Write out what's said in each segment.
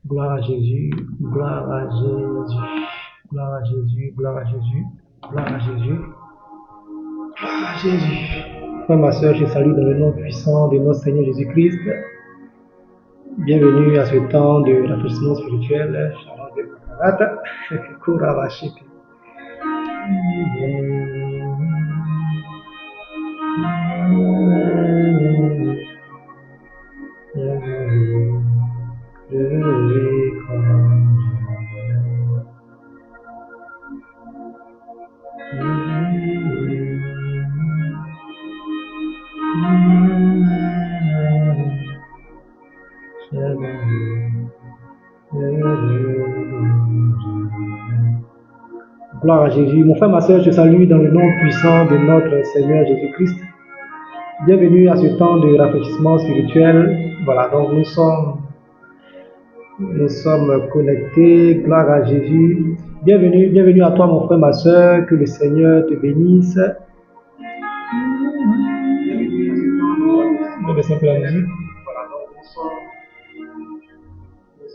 Gloire à Jésus, gloire à Jésus, gloire à Jésus, gloire à Jésus, gloire à Jésus, gloire à Jésus. Frère, ma soeur, je salue dans le nom puissant de notre Seigneur Jésus-Christ. Bienvenue à ce temps de rafraîchissement spirituel. Gloire à Jésus. Mon frère, ma soeur, je salue dans le nom puissant de notre Seigneur Jésus-Christ. Bienvenue à ce temps de rafraîchissement spirituel. Voilà, donc nous sommes connectés. Gloire à Jésus. Bienvenue à toi, mon frère, ma soeur. Que le Seigneur te bénisse. Je vais simple la musique. Voilà, donc nous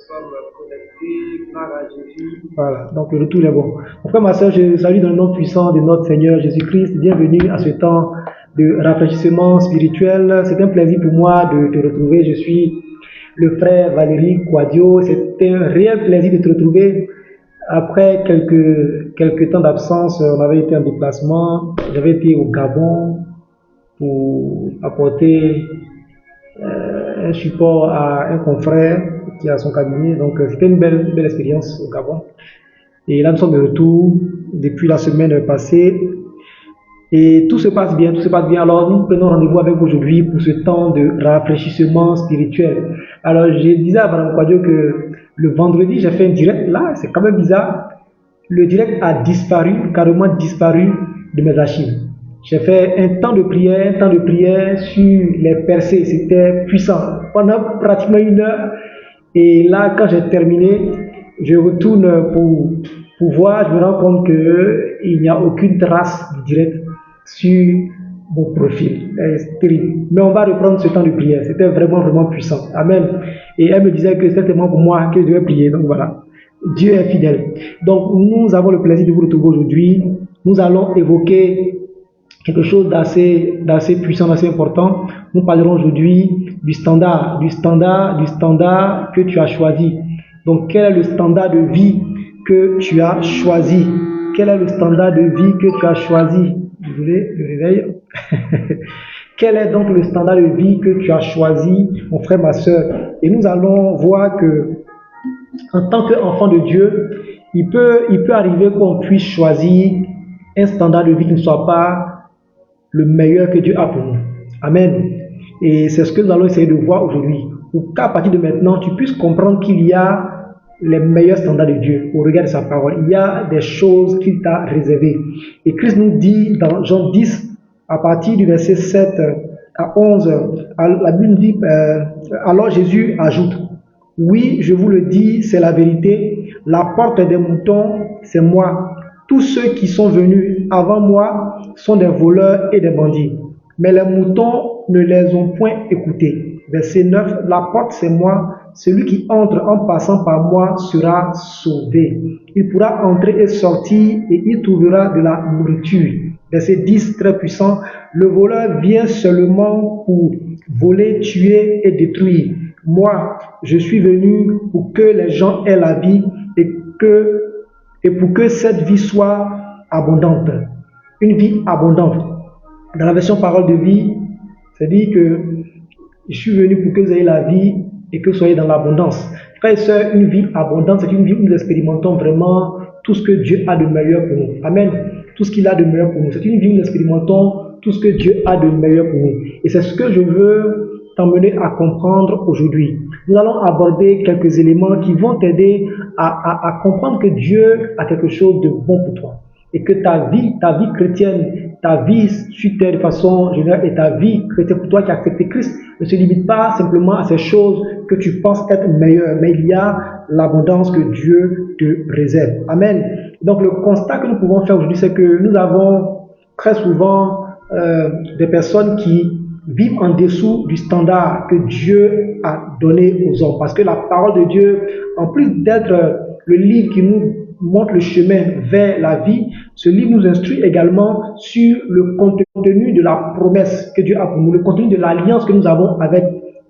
sommes connectés. Gloire à Jésus. Voilà, donc le retour est bon. Mon frère, ma soeur, je salue dans le nom puissant de notre Seigneur Jésus-Christ. Bienvenue à ce temps de rafraîchissement spirituel. C'est un plaisir pour moi de te retrouver. Je suis le frère Valérie Quadio. C'est un réel plaisir de te retrouver. Après quelques temps d'absence, on avait été en déplacement. J'avais été au Gabon pour apporter un support à un confrère qui a son cabinet. Donc c'était une belle expérience au Gabon. Et là nous sommes de retour depuis la semaine passée. Et tout se passe bien. Alors nous prenons rendez-vous avec vous aujourd'hui pour ce temps de rafraîchissement spirituel. Alors je disais à Mme Quadio que le vendredi j'ai fait un direct. Là c'est quand même bizarre. Le direct a disparu, carrément disparu de mes archives. J'ai fait un temps de prière sur les percées. C'était puissant pendant pratiquement 1 heure. Et là quand j'ai terminé, je retourne pour voir. Je me rends compte qu'il n'y a aucune trace du direct sur mon profil. C'est terrible. Mais on va reprendre ce temps de prière. C'était vraiment puissant. Amen. Et elle me disait que c'était tellement pour moi que je devais prier. Donc voilà. Dieu est fidèle. Donc nous avons le plaisir de vous retrouver aujourd'hui. Nous allons évoquer quelque chose d'assez puissant, d'assez important. Nous parlerons aujourd'hui du standard que tu as choisi. Donc quel est le standard de vie que tu as choisi? Quel est le standard de vie que tu as choisi? Désolé, le réveil. Quel est donc le standard de vie que tu as choisi, mon frère, ma soeur? Et nous allons voir que, en tant qu'enfant de Dieu, il peut arriver qu'on puisse choisir un standard de vie qui ne soit pas le meilleur que Dieu a pour nous. Amen. Et c'est ce que nous allons essayer de voir aujourd'hui. Pour qu'à partir de maintenant, tu puisses comprendre qu'il y a les meilleurs standards de Dieu au regard de sa parole. Il y a des choses qu'il t'a réservées. Et Christ nous dit dans Jean 10, à partir du verset 7 à 11, la Bible nous dit, alors Jésus ajoute, oui, je vous le dis, c'est la vérité, la porte des moutons, c'est moi. Tous ceux qui sont venus avant moi sont des voleurs et des bandits. Mais les moutons ne les ont point écoutés. Verset 9, la porte c'est moi. Celui qui entre en passant par moi sera sauvé. Il pourra entrer et sortir et il trouvera de la nourriture. Verset 10, très puissant. Le voleur vient seulement pour voler, tuer et détruire. Moi, je suis venu pour que les gens aient la vie et pour que cette vie soit abondante. Une vie abondante. Dans la version parole de vie, c'est dit que je suis venu pour que vous ayez la vie et que vous soyez dans l'abondance. Frères et sœurs, une vie abondante, c'est une vie où nous expérimentons vraiment tout ce que Dieu a de meilleur pour nous. Amen. Tout ce qu'il a de meilleur pour nous. C'est une vie où nous expérimentons tout ce que Dieu a de meilleur pour nous. Et c'est ce que je veux t'emmener à comprendre aujourd'hui. Nous allons aborder quelques éléments qui vont t'aider à comprendre que Dieu a quelque chose de bon pour toi. Et que ta vie chrétienne, ta vie sur terre de façon générale et ta vie chrétienne pour toi qui as accepté Christ ne se limite pas simplement à ces choses que tu penses être meilleures, mais il y a l'abondance que Dieu te réserve. Amen. Donc le constat que nous pouvons faire aujourd'hui, c'est que nous avons très souvent des personnes qui vivent en dessous du standard que Dieu a donné aux hommes. Parce que la parole de Dieu en plus d'être le livre qui nous montre le chemin vers la vie, ce livre nous instruit également sur le contenu de la promesse que Dieu a pour nous, le contenu de l'alliance que nous avons avec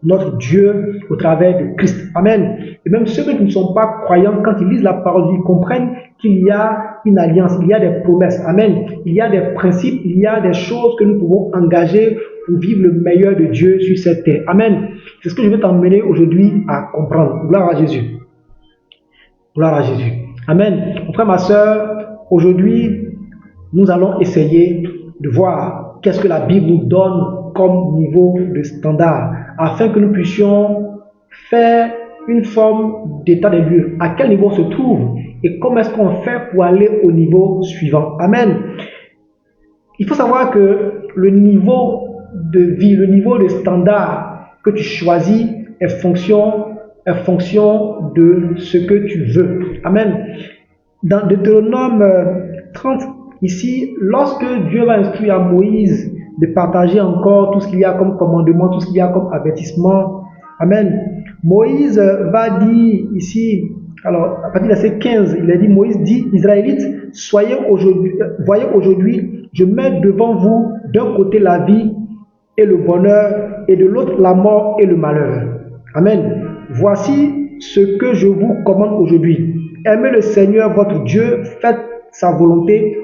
notre Dieu au travers de Christ. Amen. Et même ceux qui ne sont pas croyants, quand ils lisent la parole, ils comprennent qu'il y a une alliance, il y a des promesses. Amen. Il y a des principes, il y a des choses que nous pouvons engager pour vivre le meilleur de Dieu sur cette terre. Amen. C'est ce que je veux t'emmener aujourd'hui à comprendre. Gloire à Jésus. Gloire à Jésus. Amen. Mon frère, ma soeur, aujourd'hui, nous allons essayer de voir qu'est-ce que la Bible nous donne comme niveau de standard, afin que nous puissions faire une forme d'état des lieux. À quel niveau on se trouve et comment est-ce qu'on fait pour aller au niveau suivant. Amen. Il faut savoir que le niveau de vie, le niveau de standard que tu choisis est fonction de ce que tu veux. Amen. Dans Deutéronome 30, ici, lorsque Dieu va instruire à Moïse de partager encore tout ce qu'il y a comme commandement, tout ce qu'il y a comme avertissement. Amen. Moïse va dire ici, alors à partir du verset 15, il a dit, Moïse dit, Israélites, voyez aujourd'hui, je mets devant vous d'un côté la vie et le bonheur, et de l'autre la mort et le malheur. Amen. Voici ce que je vous commande aujourd'hui. Aimez le Seigneur votre Dieu, faites sa volonté,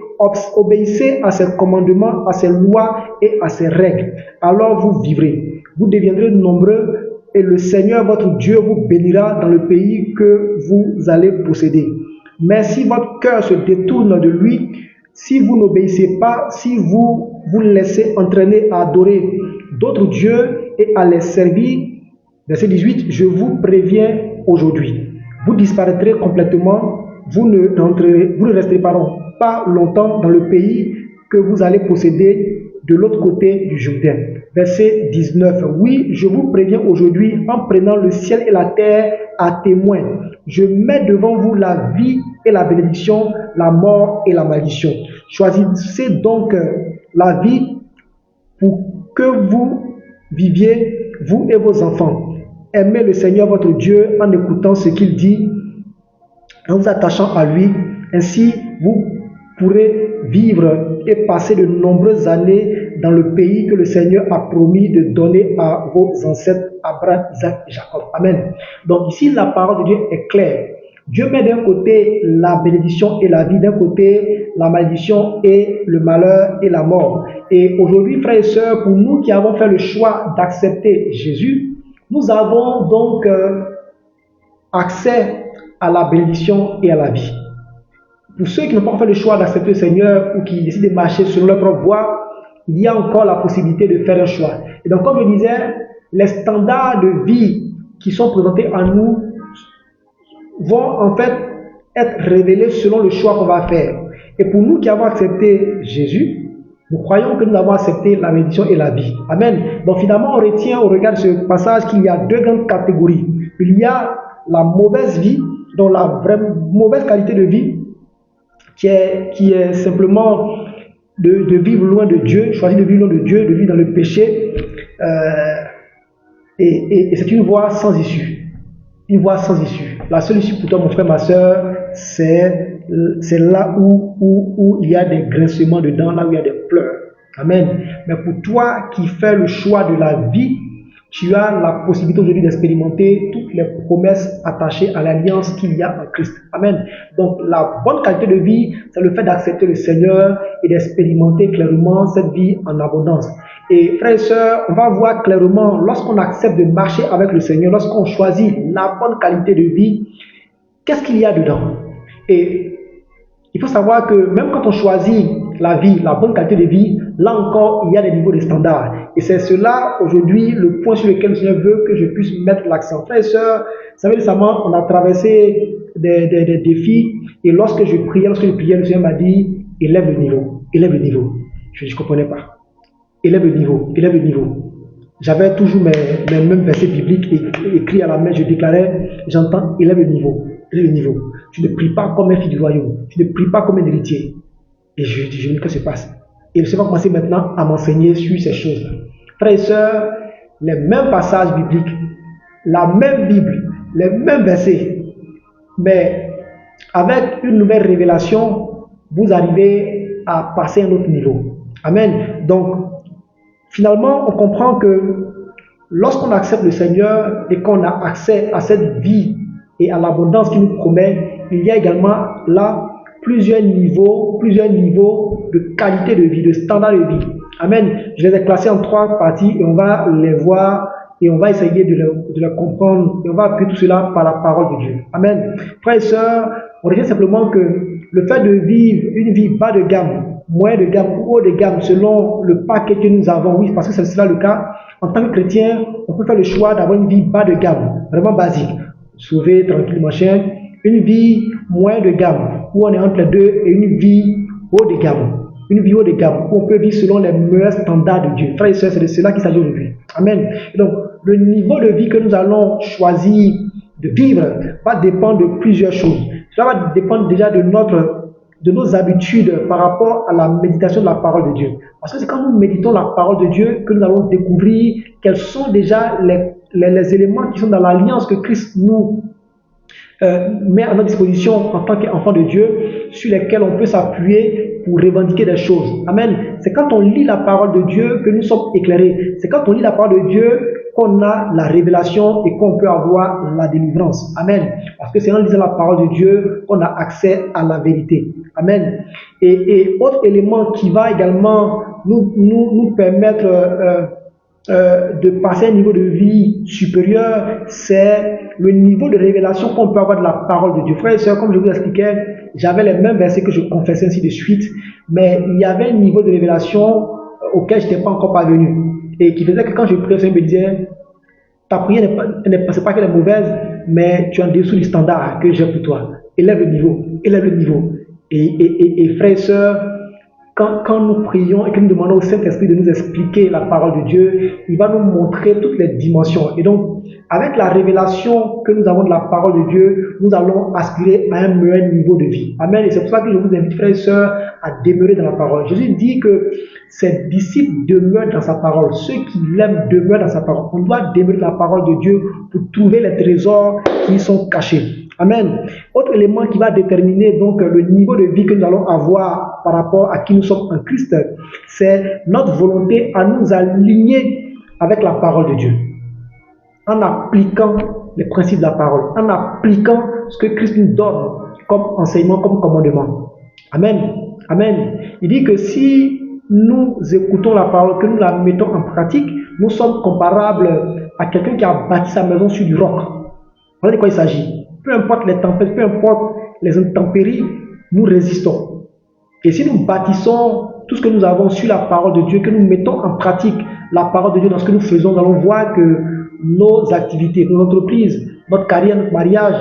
obéissez à ses commandements, à ses lois et à ses règles. Alors vous vivrez, vous deviendrez nombreux et le Seigneur votre Dieu vous bénira dans le pays que vous allez posséder. Mais si votre cœur se détourne de lui, si vous n'obéissez pas, si vous vous laissez entraîner à adorer d'autres dieux et à les servir, verset 18, je vous préviens aujourd'hui, vous disparaîtrez complètement, vous ne resterez pas longtemps dans le pays que vous allez posséder de l'autre côté du Jourdain. Verset 19. Oui, je vous préviens aujourd'hui en prenant le ciel et la terre à témoin. Je mets devant vous la vie et la bénédiction, la mort et la malédiction. Choisissez donc la vie pour que vous viviez, vous et vos enfants. Aimez le Seigneur votre Dieu en écoutant ce qu'il dit, en vous attachant à lui. Ainsi, vous pourrez vivre et passer de nombreuses années dans le pays que le Seigneur a promis de donner à vos ancêtres Abraham, Isaac et Jacob. Amen. Donc ici, la parole de Dieu est claire. Dieu met d'un côté la bénédiction et la vie, d'un côté la malédiction et le malheur et la mort. Et aujourd'hui, frères et sœurs, pour nous qui avons fait le choix d'accepter Jésus, nous avons donc accès à la bénédiction et à la vie. Pour ceux qui n'ont pas fait le choix d'accepter le Seigneur ou qui décident de marcher selon leur propre voie, il y a encore la possibilité de faire un choix. Et donc, comme je disais, les standards de vie qui sont présentés à nous vont en fait être révélés selon le choix qu'on va faire. Et pour nous qui avons accepté Jésus, nous croyons que nous avons accepté la bénédiction et la vie. Amen. Donc finalement, on retient au regard de ce passage qu'il y a deux grandes catégories. Il y a la mauvaise vie, donc la vraie mauvaise qualité de vie, qui est simplement de vivre loin de Dieu, choisir de vivre loin de Dieu, de vivre dans le péché. Et c'est une voie sans issue. Une voie sans issue. La seule issue pour toi, mon frère, ma soeur, c'est là où il y a des grincements dedans, là où il y a des pleurs. Amen. Mais pour toi qui fais le choix de la vie, tu as la possibilité aujourd'hui d'expérimenter toutes les promesses attachées à l'alliance qu'il y a en Christ. Amen. Donc la bonne qualité de vie, c'est le fait d'accepter le Seigneur et d'expérimenter clairement cette vie en abondance. Et frères et sœurs, on va voir clairement, lorsqu'on accepte de marcher avec le Seigneur, lorsqu'on choisit la bonne qualité de vie, qu'est-ce qu'il y a dedans? Et il faut savoir que même quand on choisit la vie, la bonne qualité de vie, là encore, il y a des niveaux de standards. Et c'est cela, aujourd'hui, le point sur lequel le Seigneur veut que je puisse mettre l'accent. Frères et sœurs, vous savez, récemment, on a traversé des défis. Et lorsque je priais, le Seigneur m'a dit, élève le niveau, élève le niveau. Je ne comprenais pas. Élève le niveau, élève le niveau. J'avais toujours mes mêmes versets bibliques écrits à la main. Je déclarais, j'entends, élève le niveau, élève le niveau. Tu ne pries pas comme un fils du royaume. Tu ne pries pas comme un héritier. Et je dis, qu'est-ce qui se passe? Et le Seigneur va commencer maintenant à m'enseigner sur ces choses-là. Frères et sœurs, les mêmes passages bibliques, la même Bible, les mêmes versets, Mais avec une nouvelle révélation, vous arrivez à passer à un autre niveau. Amen. Donc, finalement, on comprend que lorsqu'on accepte le Seigneur et qu'on a accès à cette vie et à l'abondance qu'il nous promet, il y a également là plusieurs niveaux de qualité de vie, de standard de vie. Amen. Je les ai classés en 3 parties et on va les voir et on va essayer de les comprendre et on va appuyer tout cela par la parole de Dieu. Amen. Frères et sœurs, on retient simplement que le fait de vivre une vie bas de gamme, moyen de gamme ou haut de gamme selon le paquet que nous avons, oui, parce que c'est cela le cas, en tant que chrétien, on peut faire le choix d'avoir une vie bas de gamme, vraiment basique, sauver, tranquille, machin, une vie moyen de gamme, où on est entre les deux, et une vie haut de gamme. Une vie haut de gamme, où on peut vivre selon les meilleurs standards de Dieu. Frères et sœurs, c'est de cela qu'il s'agit aujourd'hui. Amen. Et donc, le niveau de vie que nous allons choisir de vivre va dépendre de plusieurs choses. Cela va dépendre déjà de nos habitudes par rapport à la méditation de la parole de Dieu. Parce que c'est quand nous méditons la parole de Dieu que nous allons découvrir quels sont déjà les éléments qui sont dans l'alliance que Christ nous met à notre disposition en tant qu'enfant de Dieu, sur lesquels on peut s'appuyer pour revendiquer des choses. Amen. C'est quand on lit la parole de Dieu que nous sommes éclairés. C'est quand on lit la parole de Dieu qu'on a la révélation et qu'on peut avoir la délivrance. Amen. Parce que c'est en lisant la parole de Dieu qu'on a accès à la vérité. Amen. Et autre élément qui va également nous permettre de passer à un niveau de vie supérieur, c'est le niveau de révélation qu'on peut avoir de la parole de Dieu. Frères et sœurs, comme je vous expliquais, j'avais les mêmes versets que je confessais ainsi de suite, mais il y avait un niveau de révélation auquel je n'étais pas encore parvenu, et qui faisait que quand je priais, le Seigneur me disait, ta prière c'est pas qu'elle est mauvaise, mais tu es en dessous du standard que j'ai pour toi. Élève le niveau, élève le niveau. Et frères et sœurs, quand nous prions et que nous demandons au Saint-Esprit de nous expliquer la parole de Dieu, il va nous montrer toutes les dimensions. Et donc, avec la révélation que nous avons de la parole de Dieu, nous allons aspirer à un meilleur niveau de vie. Amen. Et c'est pour ça que je vous invite, frères et sœurs, à demeurer dans la parole. Jésus dit que ses disciples demeurent dans sa parole. Ceux qui l'aiment demeurent dans sa parole. On doit demeurer dans la parole de Dieu pour trouver les trésors qui sont cachés. Amen. Autre élément qui va déterminer donc le niveau de vie que nous allons avoir par rapport à qui nous sommes en Christ, c'est notre volonté à nous aligner avec la parole de Dieu. En appliquant les principes de la parole, en appliquant ce que Christ nous donne comme enseignement, comme commandement. Amen. Amen. Il dit que si nous écoutons la parole, que nous la mettons en pratique, nous sommes comparables à quelqu'un qui a bâti sa maison sur du roc. Voilà de quoi il s'agit. Peu importe les tempêtes, peu importe les intempéries, nous résistons. Et si nous bâtissons tout ce que nous avons sur la parole de Dieu, que nous mettons en pratique la parole de Dieu dans ce que nous faisons, nous allons voir que nos activités, nos entreprises, notre carrière, notre mariage,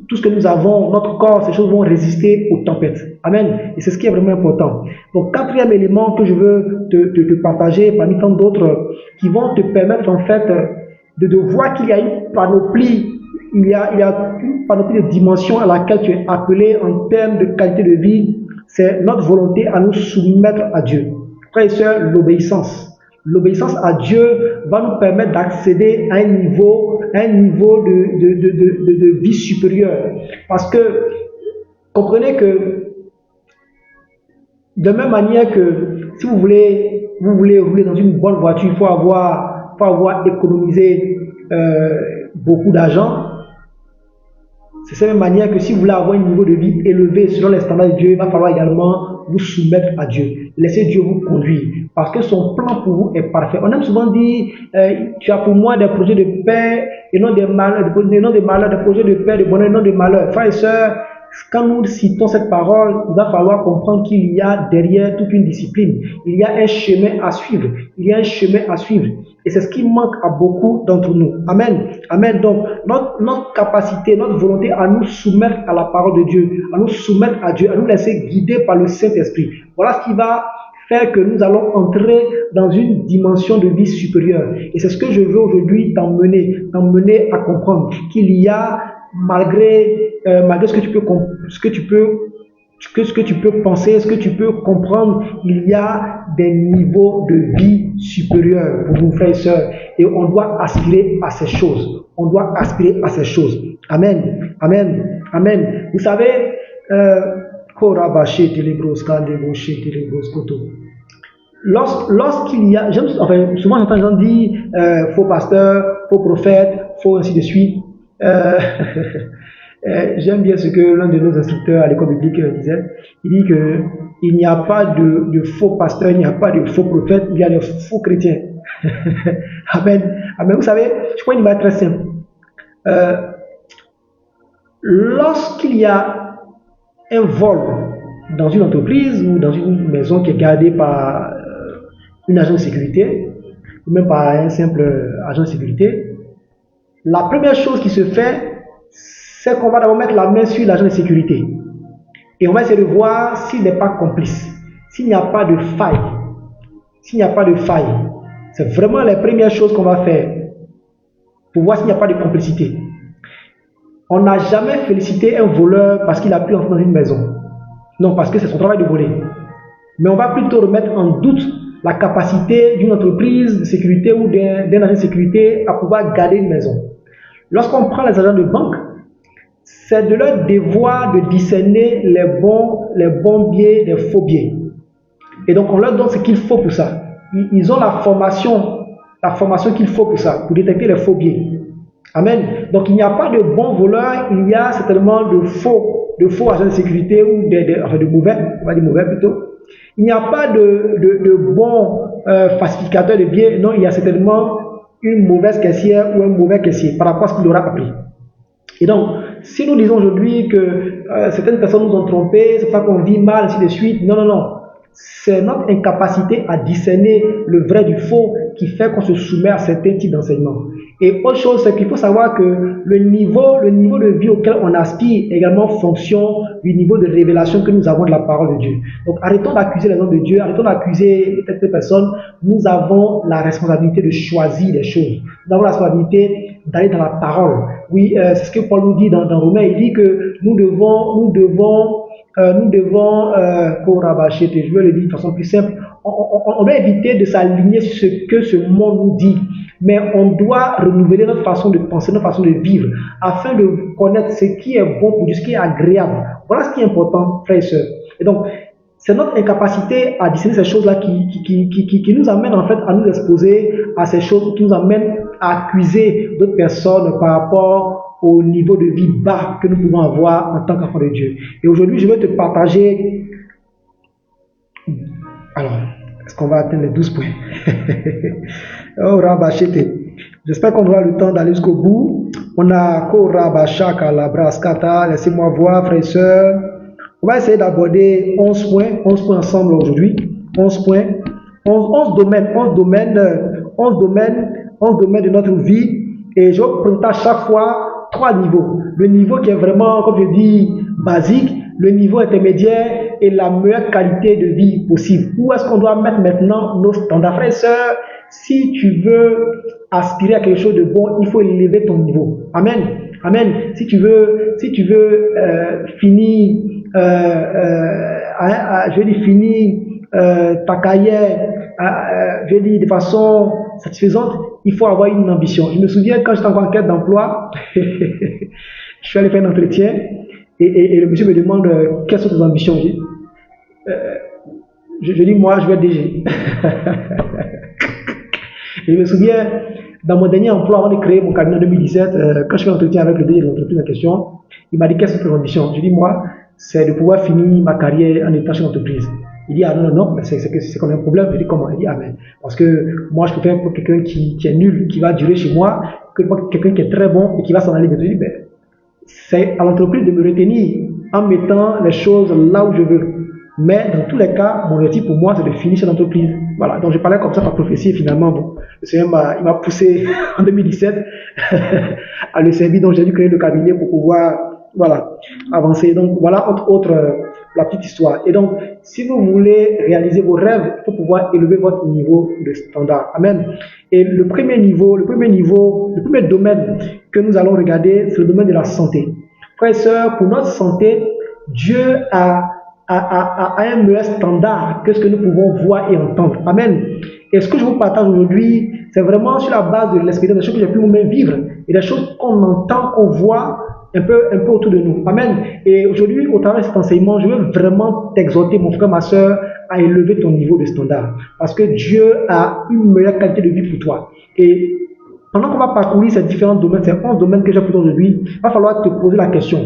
tout ce que nous avons, notre corps, ces choses vont résister aux tempêtes. Amen. Et c'est ce qui est vraiment important. Donc, quatrième élément que je veux te partager parmi tant d'autres qui vont te permettre en fait de voir qu'il y a une panoplie. Il y a une panoplie de dimensions à laquelle tu es appelé en termes de qualité de vie. C'est notre volonté à nous soumettre à Dieu. Frères et sœurs, l'obéissance. L'obéissance à Dieu va nous permettre d'accéder à un niveau de vie supérieure. Parce que, comprenez que, de même manière que si vous voulez rouler dans une bonne voiture, il faut avoir économisé beaucoup d'argent. C'est de la même manière que si vous voulez avoir un niveau de vie élevé selon les standards de Dieu, il va falloir également vous soumettre à Dieu. Laissez Dieu vous conduire. Parce que son plan pour vous est parfait. On aime souvent dire, tu as pour moi des projets de paix et non des malheurs, des projets de paix, de bonheur et non de malheur. Frères et sœurs, quand nous citons cette parole, il va falloir comprendre qu'il y a derrière toute une discipline. Il y a un chemin à suivre. Il y a un chemin à suivre. Et c'est ce qui manque à beaucoup d'entre nous. Amen. Amen. Donc, notre capacité, notre volonté à nous soumettre à la parole de Dieu, à nous soumettre à Dieu, à nous laisser guider par le Saint-Esprit. Voilà ce qui va faire que nous allons entrer dans une dimension de vie supérieure. Et c'est ce que je veux aujourd'hui t'emmener à comprendre. Qu'il y a, malgré ce que tu peux penser, ce que tu peux comprendre, il y a des niveaux de vie supérieurs pour vous, frères et sœurs. Et on doit aspirer à ces choses. On doit aspirer à ces choses. Amen. Amen. Amen. Vous savez, lorsqu'il y a, souvent j'entends les gens dire faux pasteur, faux prophète, faux ainsi de suite. J'aime bien ce que l'un de nos instructeurs à l'école biblique disait. Il dit que il n'y a pas de faux pasteur, il n'y a pas de faux prophète, il y a de faux chrétiens. Amen. Amen. Vous savez, je crois une image très simple. Lorsqu'il y a un vol dans une entreprise ou dans une maison qui est gardée par une agence de sécurité, ou même par un simple agent de sécurité, la première chose qui se fait, c'est qu'on va d'abord mettre la main sur l'agent de sécurité. Et on va essayer de voir s'il n'est pas complice, s'il n'y a pas de faille. S'il n'y a pas de faille, c'est vraiment la première chose qu'on va faire pour voir s'il n'y a pas de complicité. On n'a jamais félicité un voleur parce qu'il a pu entrer dans une maison. Non, parce que c'est son travail de voler. Mais on va plutôt remettre en doute la capacité d'une entreprise de sécurité ou d'un agent de sécurité à pouvoir garder une maison. Lorsqu'on prend les agents de banque, c'est de leur devoir de discerner les bons biais des faux biais. Et donc on leur donne ce qu'il faut pour ça. Ils ont la formation qu'il faut pour ça, pour détecter les faux biais. Amen. Donc il n'y a pas de bons voleurs, il y a certainement de faux agents de sécurité ou de mauvais, on va dire mauvais plutôt. Il n'y a pas de bons falsificateurs de biens, non, il y a certainement une mauvaise caissière ou un mauvais caissier par rapport à ce qu'il aura appris. Et donc, si nous disons aujourd'hui que certaines personnes nous ont trompés, c'est pas qu'on vit mal, ainsi de suite, non. C'est notre incapacité à discerner le vrai du faux qui fait qu'on se soumet à certains types d'enseignements. Et autre chose, c'est qu'il faut savoir que le niveau de vie auquel on aspire est également fonction du niveau de révélation que nous avons de la parole de Dieu. Donc arrêtons d'accuser les hommes de Dieu, arrêtons d'accuser telle personne. Nous avons la responsabilité de choisir les choses. Nous avons la responsabilité d'aller dans la parole. Oui, c'est ce que Paul nous dit dans Romains. Il dit que nous devons je vais le dire de façon plus simple, on doit éviter de s'aligner sur ce que ce monde nous dit, mais on doit renouveler notre façon de penser, notre façon de vivre, afin de connaître ce qui est bon pour Dieu, ce qui est agréable. Voilà ce qui est important, frères et sœurs. Et donc, c'est notre incapacité à discerner ces choses-là qui nous amène en fait à nous exposer à ces choses, qui nous amène à accuser d'autres personnes par rapport au niveau de vie bas que nous pouvons avoir en tant qu'enfants de Dieu. Et aujourd'hui, je vais te partager. Alors, est-ce qu'on va atteindre les 12 points? Oh, Rabachete. J'espère qu'on aura le temps d'aller jusqu'au bout. On a Korabachaka, la Braskata. Laissez-moi voir, frères et sœurs. On va essayer d'aborder 11 points ensemble aujourd'hui. 11 points. 11 domaines de notre vie. Et je vais présenter à chaque fois 3 niveaux. Le niveau qui est vraiment, comme je dis, basique, le niveau intermédiaire et la meilleure qualité de vie possible. Où est-ce qu'on doit mettre maintenant nos standards? Frères et sœurs, si tu veux aspirer à quelque chose de bon, il faut élever ton niveau. Amen. Amen. Si tu veux finir, ta carrière, de façon satisfaisante, il faut avoir une ambition. Je me souviens quand j'étais encore en quête d'emploi, je suis allé faire un entretien et le monsieur me demande quelles sont tes ambitions. Je dis moi je vais être DG. Et je me souviens dans mon dernier emploi avant de créer mon cabinet en 2017, quand je fais un entretien avec le DG de l'entreprise en question, il m'a dit quelles sont tes ambitions. Je dis moi c'est de pouvoir finir ma carrière en étant chez l'entreprise. Il dit, ah non, mais c'est qu'on a un problème. Je dis, comment? Il dit, ah mais, parce que moi, je préfère pour quelqu'un qui est nul, qui va durer chez moi, que quelqu'un qui est très bon et qui va s'en aller. Je dis, ben, c'est à l'entreprise de me retenir en mettant les choses là où je veux. Mais dans tous les cas, mon objectif pour moi, c'est de finir chez l'entreprise. Voilà, donc je parlais comme ça par prophétie, finalement, bon, le Seigneur il m'a poussé en 2017 à le servir, donc j'ai dû créer le cabinet pour pouvoir, voilà, avancer. Donc voilà, entre autres, la petite histoire. Et donc, si vous voulez réaliser vos rêves, il faut pouvoir élever votre niveau de standard. Amen. Et le premier domaine que nous allons regarder, c'est le domaine de la santé. Frères et sœurs, pour notre santé, Dieu a un meilleur standard que ce que nous pouvons voir et entendre. Amen. Et ce que je vous partage aujourd'hui, c'est vraiment sur la base de l'expérience, des choses que j'ai pu vous-même vivre et des choses qu'on entend, qu'on voit un peu autour de nous. Amen. Et aujourd'hui, au travers de cet enseignement, je veux vraiment t'exhorter, mon frère, ma soeur, à élever ton niveau de standard. Parce que Dieu a une meilleure qualité de vie pour toi. Et pendant qu'on va parcourir ces différents domaines, ces 11 domaines que j'ai pour toi aujourd'hui, il va falloir te poser la question.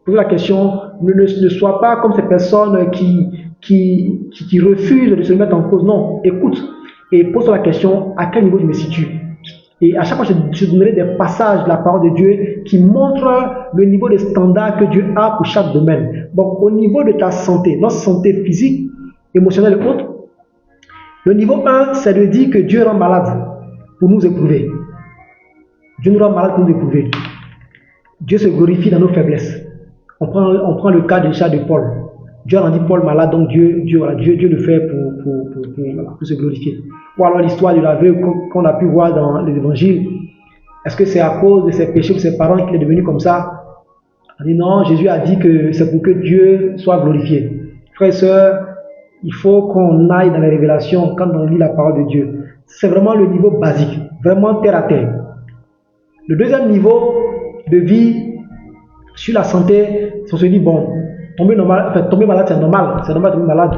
Poser la question, ne sois pas comme ces personnes qui refusent de se mettre en cause. Non, écoute et pose-toi la question, à quel niveau je me situe? Et à chaque fois, je donnerai des passages de la parole de Dieu qui montrent le niveau de standard que Dieu a pour chaque domaine. Donc, au niveau de ta santé, notre santé physique, émotionnelle et autres, le niveau 1, c'est de dire que Dieu rend malade pour nous éprouver. Dieu nous rend malade pour nous éprouver. Dieu se glorifie dans nos faiblesses. On prend le cas déjà de Paul. Dieu a rendu Paul malade, donc Dieu le fait pour se glorifier. Ou alors l'histoire de l'aveugle qu'on a pu voir dans les évangiles. Est-ce que c'est à cause de ses péchés ou ses parents qu'il est devenu comme ça? On dit non, Jésus a dit que c'est pour que Dieu soit glorifié. Frères et sœurs, il faut qu'on aille dans les révélations quand on lit la parole de Dieu. C'est vraiment le niveau basique, vraiment terre à terre. Le deuxième niveau de vie sur la santé, on se dit bon, tomber malade c'est normal de tomber malade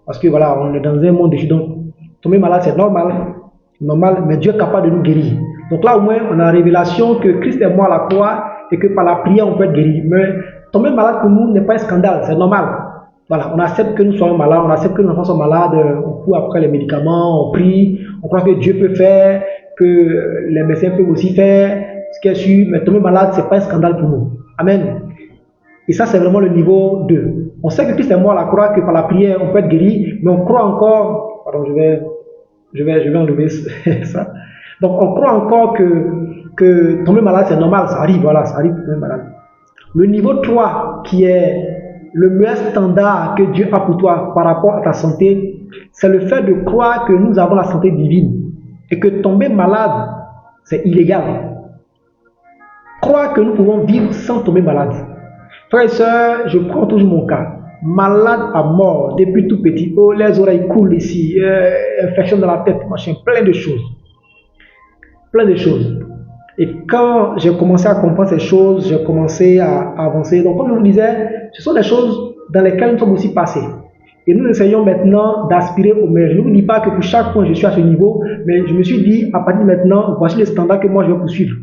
parce que voilà, on est dans un monde de donc tomber malade c'est normal, mais Dieu est capable de nous guérir. Donc là au moins on a la révélation que Christ est mort à la croix et que par la prière on peut être guéri. Mais tomber malade pour nous n'est pas un scandale, c'est normal. Voilà, on accepte que nous soyons malades, on accepte que nos enfants sont malades, on court après les médicaments, on prie, on croit que Dieu peut faire, que les médecins peuvent aussi faire, ce qui est sûr, mais tomber malade c'est pas un scandale pour nous. Amen. Et ça, c'est vraiment le niveau 2. On sait que Christ est mort à la croix, que par la prière, on peut être guéri, mais on croit encore... Pardon, je vais enlever ça. Donc, on croit encore que tomber malade, c'est normal, ça arrive, voilà, ça arrive de tomber malade. Le niveau 3, qui est le meilleur standard que Dieu a pour toi par rapport à ta santé, c'est le fait de croire que nous avons la santé divine et que tomber malade, c'est illégal. Croire que nous pouvons vivre sans tomber malade. Frères et sœurs, je prends toujours mon cas. Malade à mort depuis tout petit. Oh, les oreilles coulent ici, infection dans la tête, machin, plein de choses. Plein de choses. Et quand j'ai commencé à comprendre ces choses, j'ai commencé à avancer. Donc, comme je vous disais, ce sont des choses dans lesquelles nous sommes aussi passés. Et nous essayons maintenant d'aspirer au meilleur. Je ne vous dis pas que pour chaque point je suis à ce niveau, mais je me suis dit, à partir de maintenant, voici les standards que moi je vais poursuivre.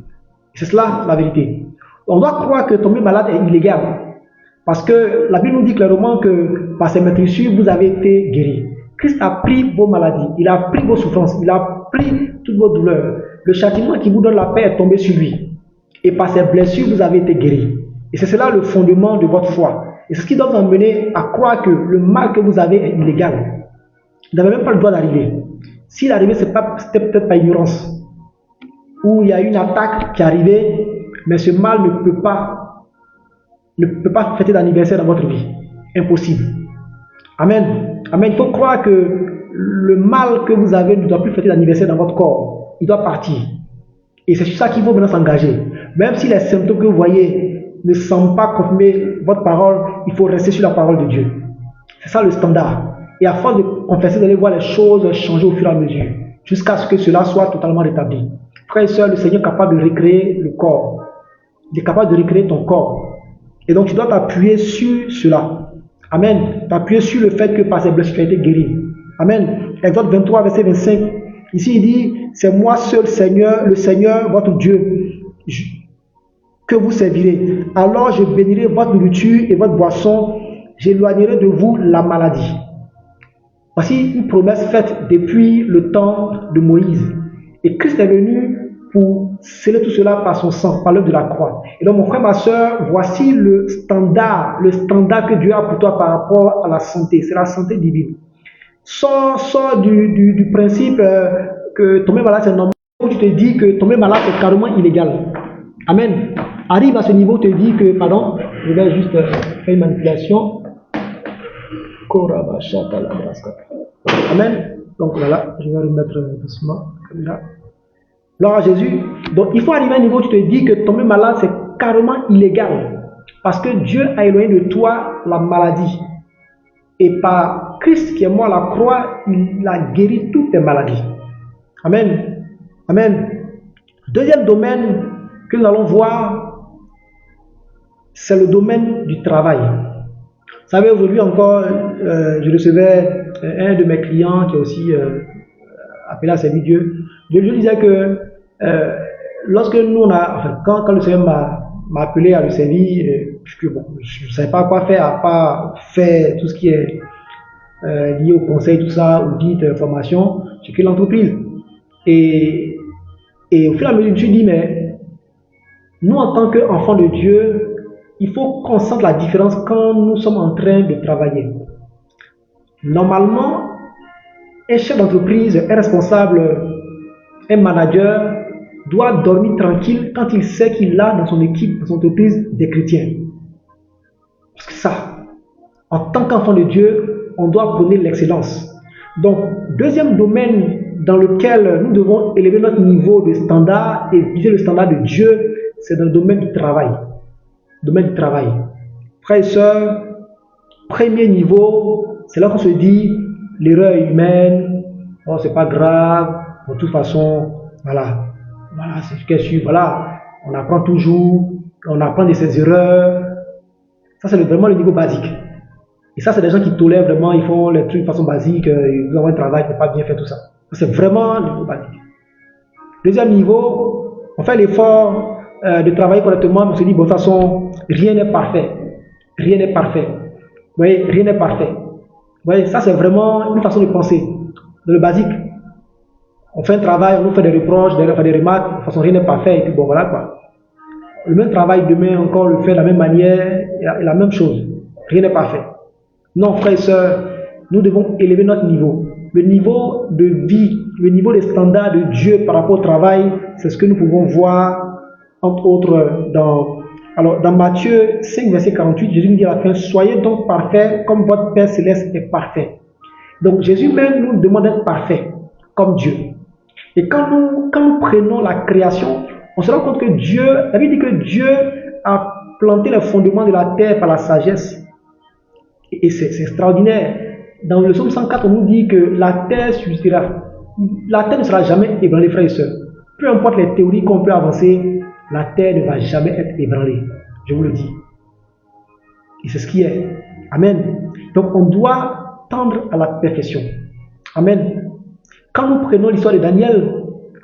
C'est cela la vérité. On doit croire que tomber malade est illégal. Parce que la Bible nous dit clairement que par ses meurtrissures, vous avez été guéris. Christ a pris vos maladies, il a pris vos souffrances, il a pris toutes vos douleurs. Le châtiment qui vous donne la paix est tombé sur lui. Et par ses blessures, vous avez été guéris. Et c'est cela le fondement de votre foi. Et c'est ce qui doit vous amener à croire que le mal que vous avez est illégal. Vous n'avez même pas le droit d'arriver. S'il est arrivé, c'était peut-être par ignorance. Ou il y a une attaque qui est arrivée, mais ce mal ne peut pas fêter d'anniversaire dans votre vie. Impossible. Amen. Amen. Il faut croire que le mal que vous avez ne doit plus fêter d'anniversaire dans votre corps. Il doit partir. Et c'est sur ça qu'il faut maintenant s'engager. Même si les symptômes que vous voyez ne semblent pas confirmer votre parole, il faut rester sur la parole de Dieu. C'est ça le standard. Et à force de confesser, vous allez voir les choses changer au fur et à mesure, jusqu'à ce que cela soit totalement rétabli. Frère et sœur, le Seigneur est capable de recréer le corps. Il est capable de recréer ton corps. Et donc tu dois t'appuyer sur cela. Amen. T'appuyer sur le fait que par ces blessures tu as été guéri. Amen. Exode 23, verset 25. Ici il dit, c'est moi seul Seigneur, le Seigneur, votre Dieu, que vous servirez. Alors je bénirai votre nourriture et votre boisson. J'éloignerai de vous la maladie. Voici une promesse faite depuis le temps de Moïse. Et Christ est venu pour sceller tout cela par son sang, par l'œuvre de la croix. Et donc mon frère, ma soeur, voici le standard que Dieu a pour toi par rapport à la santé. C'est la santé divine. Sors du principe que tomber malade c'est normal, où tu te dis que tomber malade c'est carrément illégal. Amen. Arrive à ce niveau, tu te dis que, pardon, je vais juste faire une manipulation. Amen. Donc voilà, je vais remettre doucement comme là. Gloire à Jésus. Donc il faut arriver à un niveau où tu te dis que tomber malade c'est carrément illégal. Parce que Dieu a éloigné de toi la maladie. Et par Christ qui est mort à la croix, il a guéri toutes tes maladies. Amen. Amen. Deuxième domaine que nous allons voir, c'est le domaine du travail. Vous savez, aujourd'hui encore, je recevais un de mes clients qui est aussi appelé à servir Dieu. Je lui disais que lorsque nous, quand le Seigneur m'a appelé à le servir, je ne savais pas quoi faire à part faire tout ce qui est lié au conseil, tout ça, audit, formation, j'ai créé l'entreprise. Et au fur et à mesure, je me suis dit, mais nous, en tant qu'enfants de Dieu, il faut qu'on sente la différence quand nous sommes en train de travailler. Normalement, un chef d'entreprise, un responsable, un manager doit dormir tranquille quand il sait qu'il a dans son équipe, dans son entreprise, des chrétiens. Parce que ça, en tant qu'enfant de Dieu, on doit prôner l'excellence. Donc, deuxième domaine dans lequel nous devons élever notre niveau de standard et viser le standard de Dieu, c'est dans le domaine du travail. Domaine du travail. Frères et sœurs, premier niveau, c'est là qu'on se dit, l'erreur est humaine, oh, c'est pas grave, de toute façon, voilà, c'est ce que voilà, on apprend toujours, on apprend de ses erreurs. Ça, c'est vraiment le niveau basique. Et ça, c'est des gens qui tolèrent vraiment, ils font les trucs de façon basique, ils ont un travail qui n'est pas bien fait, tout ça. Ça, c'est vraiment le niveau basique. Deuxième niveau, on fait l'effort de travailler correctement, mais on se dit, bon, de toute façon, rien n'est parfait. Rien n'est parfait. Vous voyez, rien n'est parfait. Vous voyez, ça, c'est vraiment une façon de penser. Dans le basique, on fait un travail, on nous fait des reproches, on fait des remarques, de toute façon, rien n'est parfait, et puis bon, voilà quoi. Le même travail demain, encore, on le fait de la même manière, et la même chose. Rien n'est parfait. Non, frères et sœurs, nous devons élever notre niveau. Le niveau de vie, le niveau des standards de Dieu par rapport au travail, c'est ce que nous pouvons voir, entre autres, dans Matthieu 5, verset 48, Jésus nous dit à la fin, soyez donc parfaits comme votre Père Céleste est parfait. Donc Jésus même nous demande d'être parfaits comme Dieu. Et quand nous prenons la création, on se rend compte que Dieu, la Bible dit que Dieu a planté les fondements de la terre par la sagesse. Et c'est extraordinaire. Dans le psaume 104, on nous dit que la terre subsistera. La terre ne sera jamais ébranlée, frères et sœurs. Peu importe les théories qu'on peut avancer, la terre ne va jamais être ébranlée. Je vous le dis. Et c'est ce qui est. Amen. Donc on doit tendre à la perfection. Amen. Quand nous prenons l'histoire de Daniel,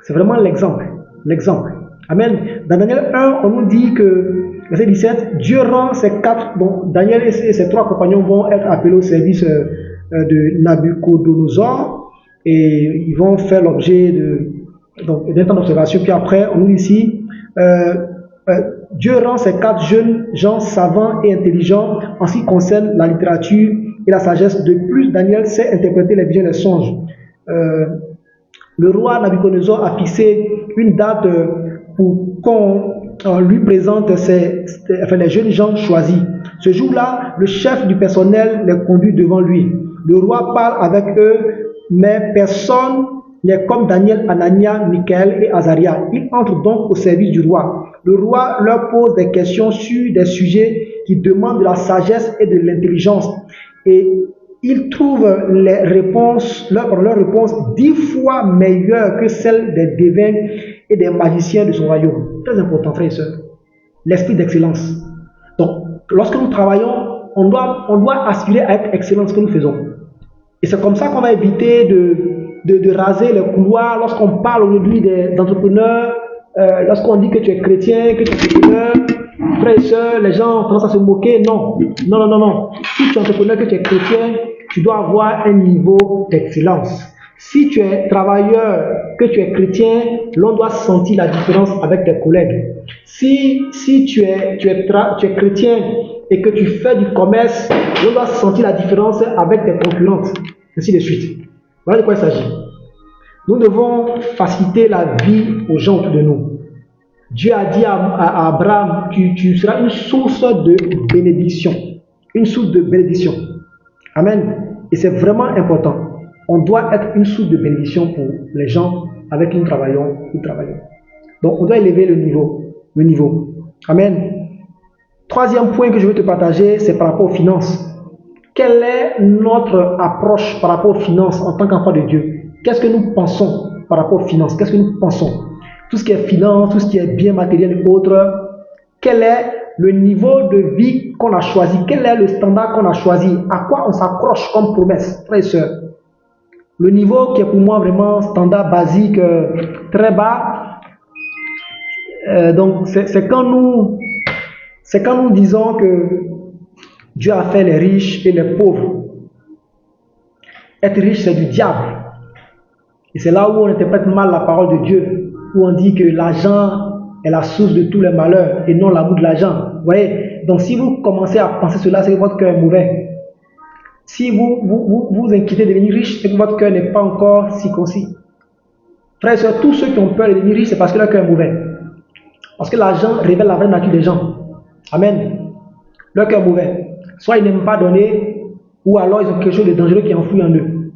c'est vraiment l'exemple. L'exemple. Amen. Dans Daniel 1, on nous dit que, verset 17, Dieu rend ses quatre, bon, Daniel et ses trois compagnons vont être appelés au service de Nabucodonosor et ils vont faire l'objet d'un temps d'observation. Puis après, on nous dit ici, Dieu rend ses quatre jeunes gens savants et intelligents en ce qui concerne la littérature et la sagesse. De plus, Daniel sait interpréter les visions et les songes. Le roi Nabucodonosor a fixé une date pour qu'on lui présente les jeunes gens choisis. Ce jour-là, le chef du personnel les conduit devant lui. Le roi parle avec eux, mais personne n'est comme Daniel, Anania, Michaël et Azaria. Ils entrent donc au service du roi. Le roi leur pose des questions sur des sujets qui demandent de la sagesse et de l'intelligence. Et ils trouvent leurs réponses 10 fois meilleures que celles des devins et des magiciens de son royaume. Très important, frères et sœurs. L'esprit d'excellence. Donc, lorsque nous travaillons, on doit aspirer à être excellent dans ce que nous faisons. Et c'est comme ça qu'on va éviter de raser les couloirs lorsqu'on parle aujourd'hui des entrepreneurs, lorsqu'on dit que tu es chrétien, que tu es entrepreneur. Frères et sœurs, les gens commencent à se moquer. Non. Si tu es entrepreneur, que tu es chrétien, tu dois avoir un niveau d'excellence. Si tu es travailleur, que tu es chrétien, l'on doit sentir la différence avec tes collègues. Si tu es chrétien et que tu fais du commerce, l'on doit sentir la différence avec tes concurrentes, ainsi de suite. Voilà de quoi il s'agit. Nous devons faciliter la vie aux gens autour de nous. Dieu a dit à Abraham, tu seras une source de bénédiction. Une source de bénédiction. Amen. Et c'est vraiment important. On doit être une source de bénédiction pour les gens avec qui nous travaillons. Donc on doit élever le niveau. Amen. Troisième point que je veux te partager, c'est par rapport aux finances. Quelle est notre approche par rapport aux finances en tant qu'enfant de Dieu? Qu'est-ce que nous pensons par rapport aux finances? Qu'est-ce que nous pensons? Tout ce qui est finance, tout ce qui est bien matériel et autres, quelle est le niveau de vie qu'on a choisi? Quel est le standard qu'on a choisi? À quoi on s'accroche comme promesse, frères et sœurs? Le niveau qui est pour moi vraiment standard, basique, très bas, donc c'est quand nous disons que Dieu a fait les riches et les pauvres. Être riche, c'est du diable. Et c'est là où on interprète mal la parole de Dieu, où on dit que l'argent est la source de tous les malheurs et non l'amour de l'argent. Vous voyez? Donc si vous commencez à penser cela, c'est que votre cœur est mauvais. Si vous inquiétez de devenir riche, c'est que votre cœur n'est pas encore circoncis. Frères et sœurs, tous ceux qui ont peur de devenir riches, c'est parce que leur cœur est mauvais. Parce que l'argent révèle la vraie nature des gens. Amen. Leur cœur est mauvais. Soit ils n'aiment pas donner, ou alors ils ont quelque chose de dangereux qui est enfoui en eux.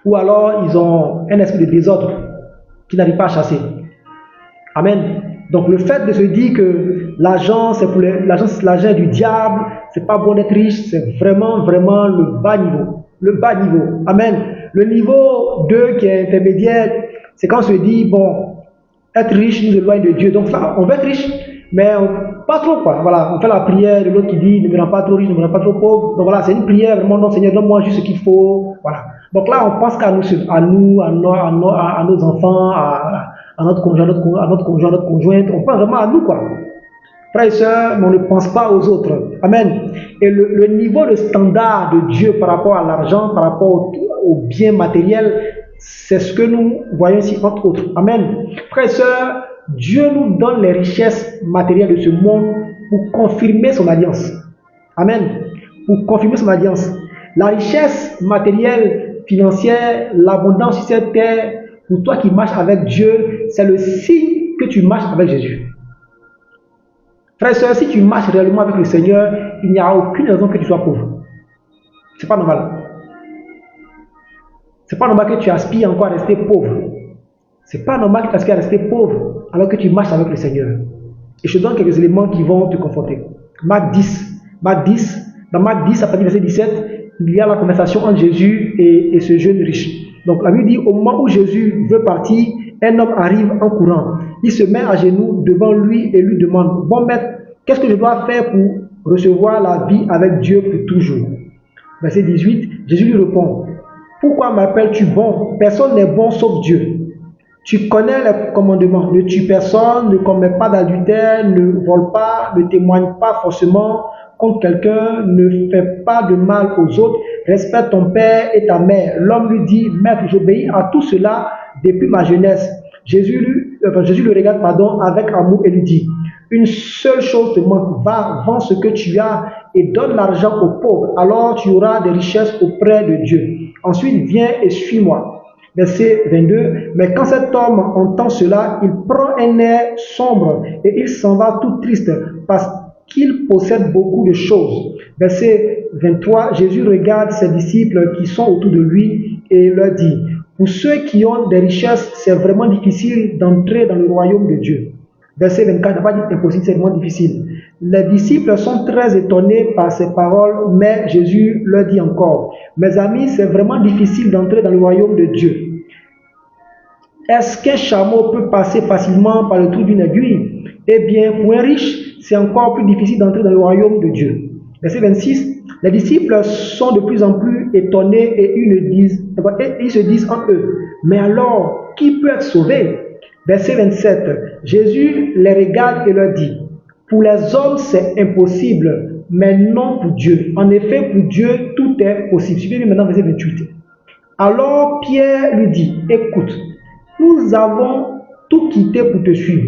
Ou alors ils ont un esprit de désordre qu'ils n'arrivent pas à chasser. Amen. Donc le fait de se dire que l'argent c'est l'argent du diable, c'est pas bon d'être riche, c'est vraiment le bas niveau. Le bas niveau. Amen. Le niveau 2 qui est intermédiaire, c'est quand on se dit, bon, être riche nous éloigne de Dieu. Donc ça, on veut être riche, mais pas trop quoi. Voilà, on fait la prière de l'autre qui dit, ne me rends pas trop riche, ne me rends pas trop pauvre. Donc voilà, c'est une prière vraiment, non Seigneur, donne-moi juste ce qu'il faut. Voilà. Donc là, on pense qu'à nous, à nos enfants, à notre conjoint, notre conjointe, on pense vraiment à nous quoi. Frères et sœurs, mais on ne pense pas aux autres. Amen. Et le niveau de standard de Dieu par rapport à l'argent, par rapport aux biens matériels, c'est ce que nous voyons ici entre autres. Amen. Frères et sœurs, Dieu nous donne les richesses matérielles de ce monde pour confirmer son alliance. Amen. Pour confirmer son alliance. La richesse matérielle, financière, l'abondance sur cette terre, pour toi qui marches avec Dieu, c'est le signe que tu marches avec Jésus. Frère et sœur, si tu marches réellement avec le Seigneur, il n'y a aucune raison que tu sois pauvre. C'est pas normal. C'est pas normal que tu aspires encore à rester pauvre. C'est pas normal que tu aspires à rester pauvre alors que tu marches avec le Seigneur. Et je te donne quelques éléments qui vont te conforter. Marc 10, dans Marc 10, à partir du verset 17, il y a la conversation entre Jésus et ce jeune riche. Donc la Bible dit, au moment où Jésus veut partir, un homme arrive en courant. Il se met à genoux devant lui et lui demande, bon maître, qu'est-ce que je dois faire pour recevoir la vie avec Dieu pour toujours? Verset 18, Jésus lui répond, pourquoi m'appelles-tu bon? Personne n'est bon sauf Dieu. Tu connais les commandements, ne tue personne, ne commets pas d'adultère, ne vole pas, ne témoigne pas faussement contre quelqu'un, ne fais pas de mal aux autres, respecte ton père et ta mère. L'homme lui dit, maître, j'obéis à tout cela depuis ma jeunesse. Jésus le regarde avec amour et lui dit, une seule chose te manque, va, vends ce que tu as et donne l'argent aux pauvres, alors tu auras des richesses auprès de Dieu. Ensuite, viens et suis-moi. Verset 22, mais quand cet homme entend cela, il prend un air sombre et il s'en va tout triste parce qu'il possède beaucoup de choses. Verset 23, Jésus regarde ses disciples qui sont autour de lui et leur dit, pour ceux qui ont des richesses, c'est vraiment difficile d'entrer dans le royaume de Dieu. Verset 24, n'a pas dit impossible, c'est vraiment difficile. Les disciples sont très étonnés par ces paroles, mais Jésus leur dit encore, mes amis, c'est vraiment difficile d'entrer dans le royaume de Dieu. Est-ce qu'un chameau peut passer facilement par le trou d'une aiguille? Eh bien, pour un riche, c'est encore plus difficile d'entrer dans le royaume de Dieu. Verset 26, les disciples sont de plus en plus étonnés et ils se disent en eux, mais alors, qui peut être sauvé? Verset 27, Jésus les regarde et leur dit, pour les hommes c'est impossible, mais non pour Dieu. En effet, pour Dieu, tout est possible. Suivez maintenant verset 28. Alors Pierre lui dit, écoute, nous avons tout quitté pour te suivre.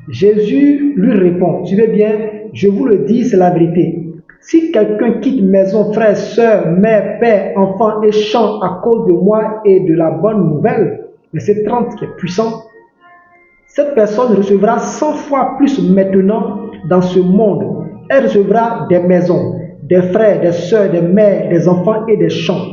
Jésus lui répond, suivez bien, je vous le dis, c'est la vérité. Si quelqu'un quitte maison, frères, sœurs, mère, père, enfants et champs à cause de moi et de la bonne nouvelle, verset 30 qui est puissant, cette personne recevra 100 fois plus maintenant dans ce monde. Elle recevra des maisons, des frères, des sœurs, des mères, des enfants et des champs.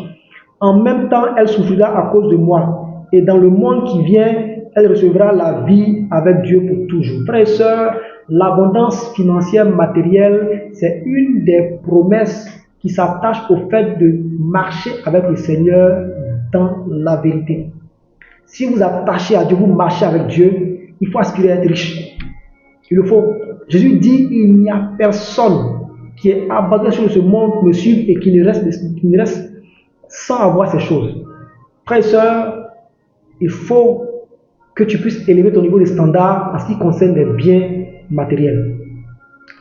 En même temps, elle souffrira à cause de moi. Et dans le monde qui vient, elle recevra la vie avec Dieu pour toujours. Frères et sœurs, l'abondance financière matérielle, c'est une des promesses qui s'attache au fait de marcher avec le Seigneur dans la vérité. Si vous attachez à Dieu, vous marchez avec Dieu, il faut aspirer à être riche. Il le faut. Jésus dit, il n'y a personne qui est abandonné sur ce monde me suive et qui ne reste sans avoir ces choses. Frères et sœurs, il faut que tu puisses élever ton niveau de standard en ce qui concerne les biens matériels.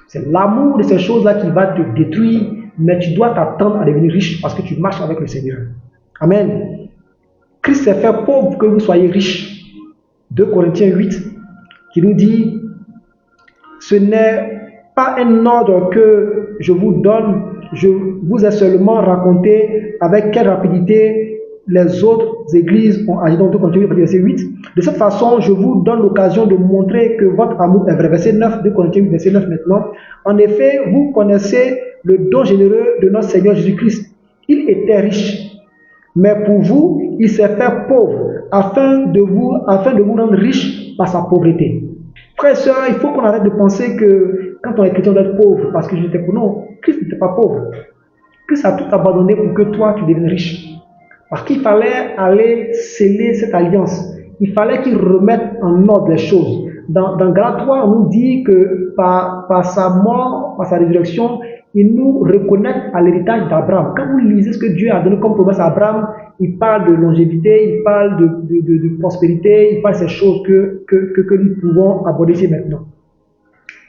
C'est l'amour de ces choses-là qui va te détruire, mais tu dois t'attendre à devenir riche parce que tu marches avec le Seigneur. Amen. Christ s'est fait pauvre pour que vous soyez riches. 2 Corinthiens 8, qui nous dit, ce n'est pas un ordre que je vous donne, je vous ai seulement raconté avec quelle rapidité les autres églises ont agi. Donc, verset 8. De cette façon, je vous donne l'occasion de montrer que votre amour est vrai. Verset 9, 2 Corinthiens 8, verset 9 maintenant. En effet, vous connaissez le don généreux de notre Seigneur Jésus-Christ. Il était riche, mais pour vous, il s'est fait pauvre afin de vous rendre riche par sa pauvreté. Frères et sœurs, il faut qu'on arrête de penser que quand on est chrétien, on doit être pauvre parce que j'étais pauvre. Non, Christ n'était pas pauvre. Christ a tout abandonné pour que toi, tu deviennes riche. Parce qu'il fallait aller sceller cette alliance. Il fallait qu'il remette en ordre les choses. Dans Galates 3, on nous dit que par sa mort, par sa résurrection, il nous reconnaît à l'héritage d'Abraham. Quand vous lisez ce que Dieu a donné comme promesse à Abraham, il parle de longévité, il parle de prospérité, il parle de ces choses que nous pouvons aborder ici maintenant.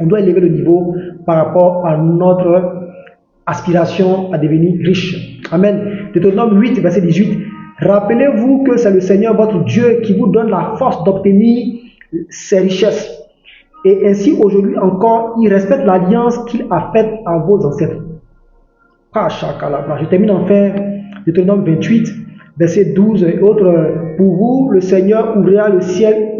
On doit élever le niveau par rapport à notre aspiration à devenir riche. Amen. Deutéronome 8, verset 18. Rappelez-vous que c'est le Seigneur votre Dieu qui vous donne la force d'obtenir ses richesses. Et ainsi, aujourd'hui encore, il respecte l'alliance qu'il a faite à vos ancêtres. Je termine enfin Deutéronome 28, verset 12 et autres. Pour vous, le Seigneur ouvrira le ciel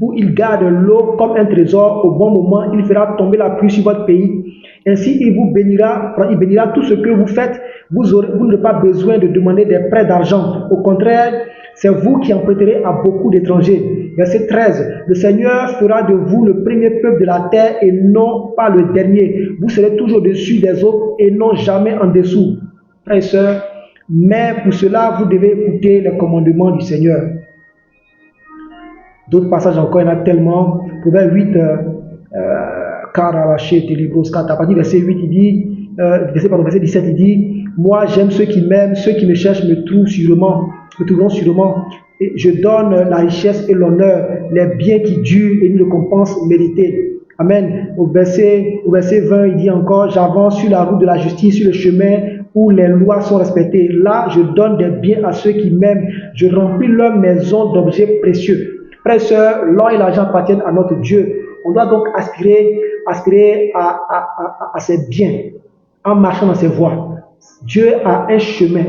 où il garde l'eau comme un trésor. Au bon moment, il fera tomber la pluie sur votre pays. Ainsi, il bénira tout ce que vous faites. Vous n'aurez pas besoin de demander des prêts d'argent. Au contraire, c'est vous qui en prêterez à beaucoup d'étrangers. Verset 13. Le Seigneur fera de vous le premier peuple de la terre et non pas le dernier. Vous serez toujours au-dessus des autres et non jamais en dessous. Frères et sœurs, mais pour cela, vous devez écouter les commandements du Seigneur. D'autres passages encore, il y en a tellement. Proverbe 8, à partir du verset 8, il dit, verset 17, il dit, moi j'aime ceux qui m'aiment, ceux qui me cherchent me trouveront sûrement. Et je donne la richesse et l'honneur, les biens qui durent et une récompense méritée. Amen. Au verset 20, il dit encore, j'avance sur la route de la justice, sur le chemin où les lois sont respectées. Là, je donne des biens à ceux qui m'aiment. Je remplis leur maison d'objets précieux. Frères et sœurs, l'or et l'argent appartiennent à notre Dieu. On doit donc aspirer à ses biens en marchant dans ses voies. Dieu a un chemin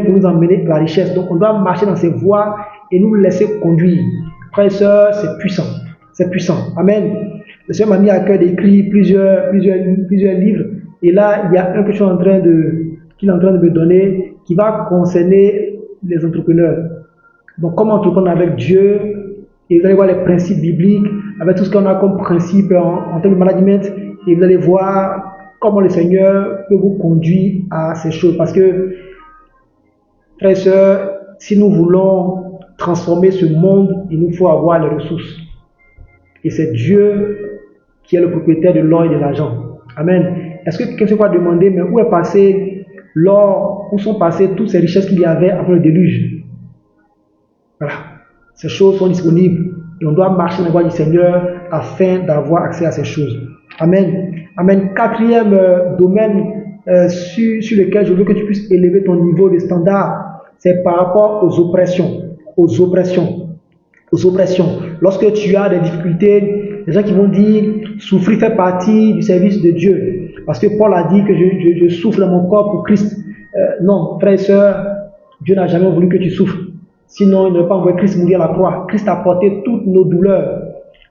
pour nous emmener à la richesse. Donc on doit marcher dans ses voies et nous laisser conduire. Frères et sœurs, c'est puissant. C'est puissant. Amen. Le Seigneur m'a mis à cœur d'écrire plusieurs livres. Et là, il y a un que qu'il est en train de me donner qui va concerner les entrepreneurs. Donc comment entreprendre avec Dieu. Et vous allez voir les principes bibliques, avec tout ce qu'on a comme principe en termes de management, et vous allez voir comment le Seigneur peut vous conduire à ces choses. Parce que, frères et sœurs, si nous voulons transformer ce monde, il nous faut avoir les ressources. Et c'est Dieu qui est le propriétaire de l'or et de l'argent. Amen. Est-ce que quelqu'un va demander, mais où est passé l'or, où sont passées toutes ces richesses qu'il y avait après le déluge? Voilà. Ces choses sont disponibles et on doit marcher dans la voie du Seigneur afin d'avoir accès à ces choses. Amen. Amen. Quatrième domaine sur lequel je veux que tu puisses élever ton niveau de standard, c'est par rapport aux oppressions. Lorsque tu as des difficultés, les gens qui vont dire souffrir fait partie du service de Dieu. Parce que Paul a dit que je souffre dans mon corps pour Christ. Non, frères et sœurs, Dieu n'a jamais voulu que tu souffres. Sinon, il n'aurait pas envoyé Christ mourir à la croix. Christ a porté toutes nos douleurs.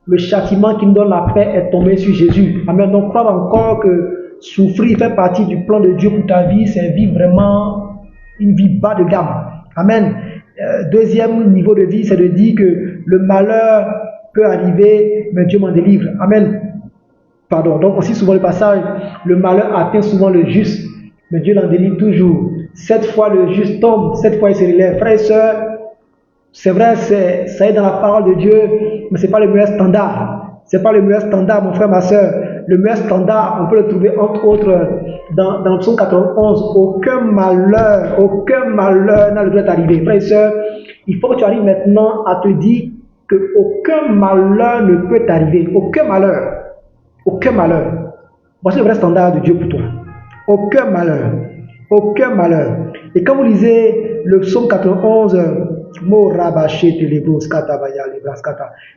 Le châtiment qui nous donne la paix est tombé sur Jésus. Amen. Donc, crois encore que souffrir fait partie du plan de Dieu pour ta vie. C'est vivre vraiment une vie bas de gamme. Amen. Deuxième niveau de vie, c'est de dire que le malheur peut arriver, mais Dieu m'en délivre. Amen. Pardon. Donc, aussi souvent le passage, le malheur atteint souvent le juste, mais Dieu l'en délivre toujours. 7 fois le juste tombe, 7 fois il se relève. Frères et sœurs, c'est vrai, ça est dans la parole de Dieu, mais ce n'est pas le meilleur standard. C'est pas le meilleur standard, mon frère, ma soeur. Le meilleur standard, on peut le trouver entre autres dans le psaume 91. Aucun malheur n'a le droit d'arriver. Frère et soeur, il faut que tu arrives maintenant à te dire qu'aucun malheur ne peut t'arriver. Aucun malheur. Aucun malheur. Voici le vrai standard de Dieu pour toi. Aucun malheur. Aucun malheur. Et quand vous lisez le psaume 91,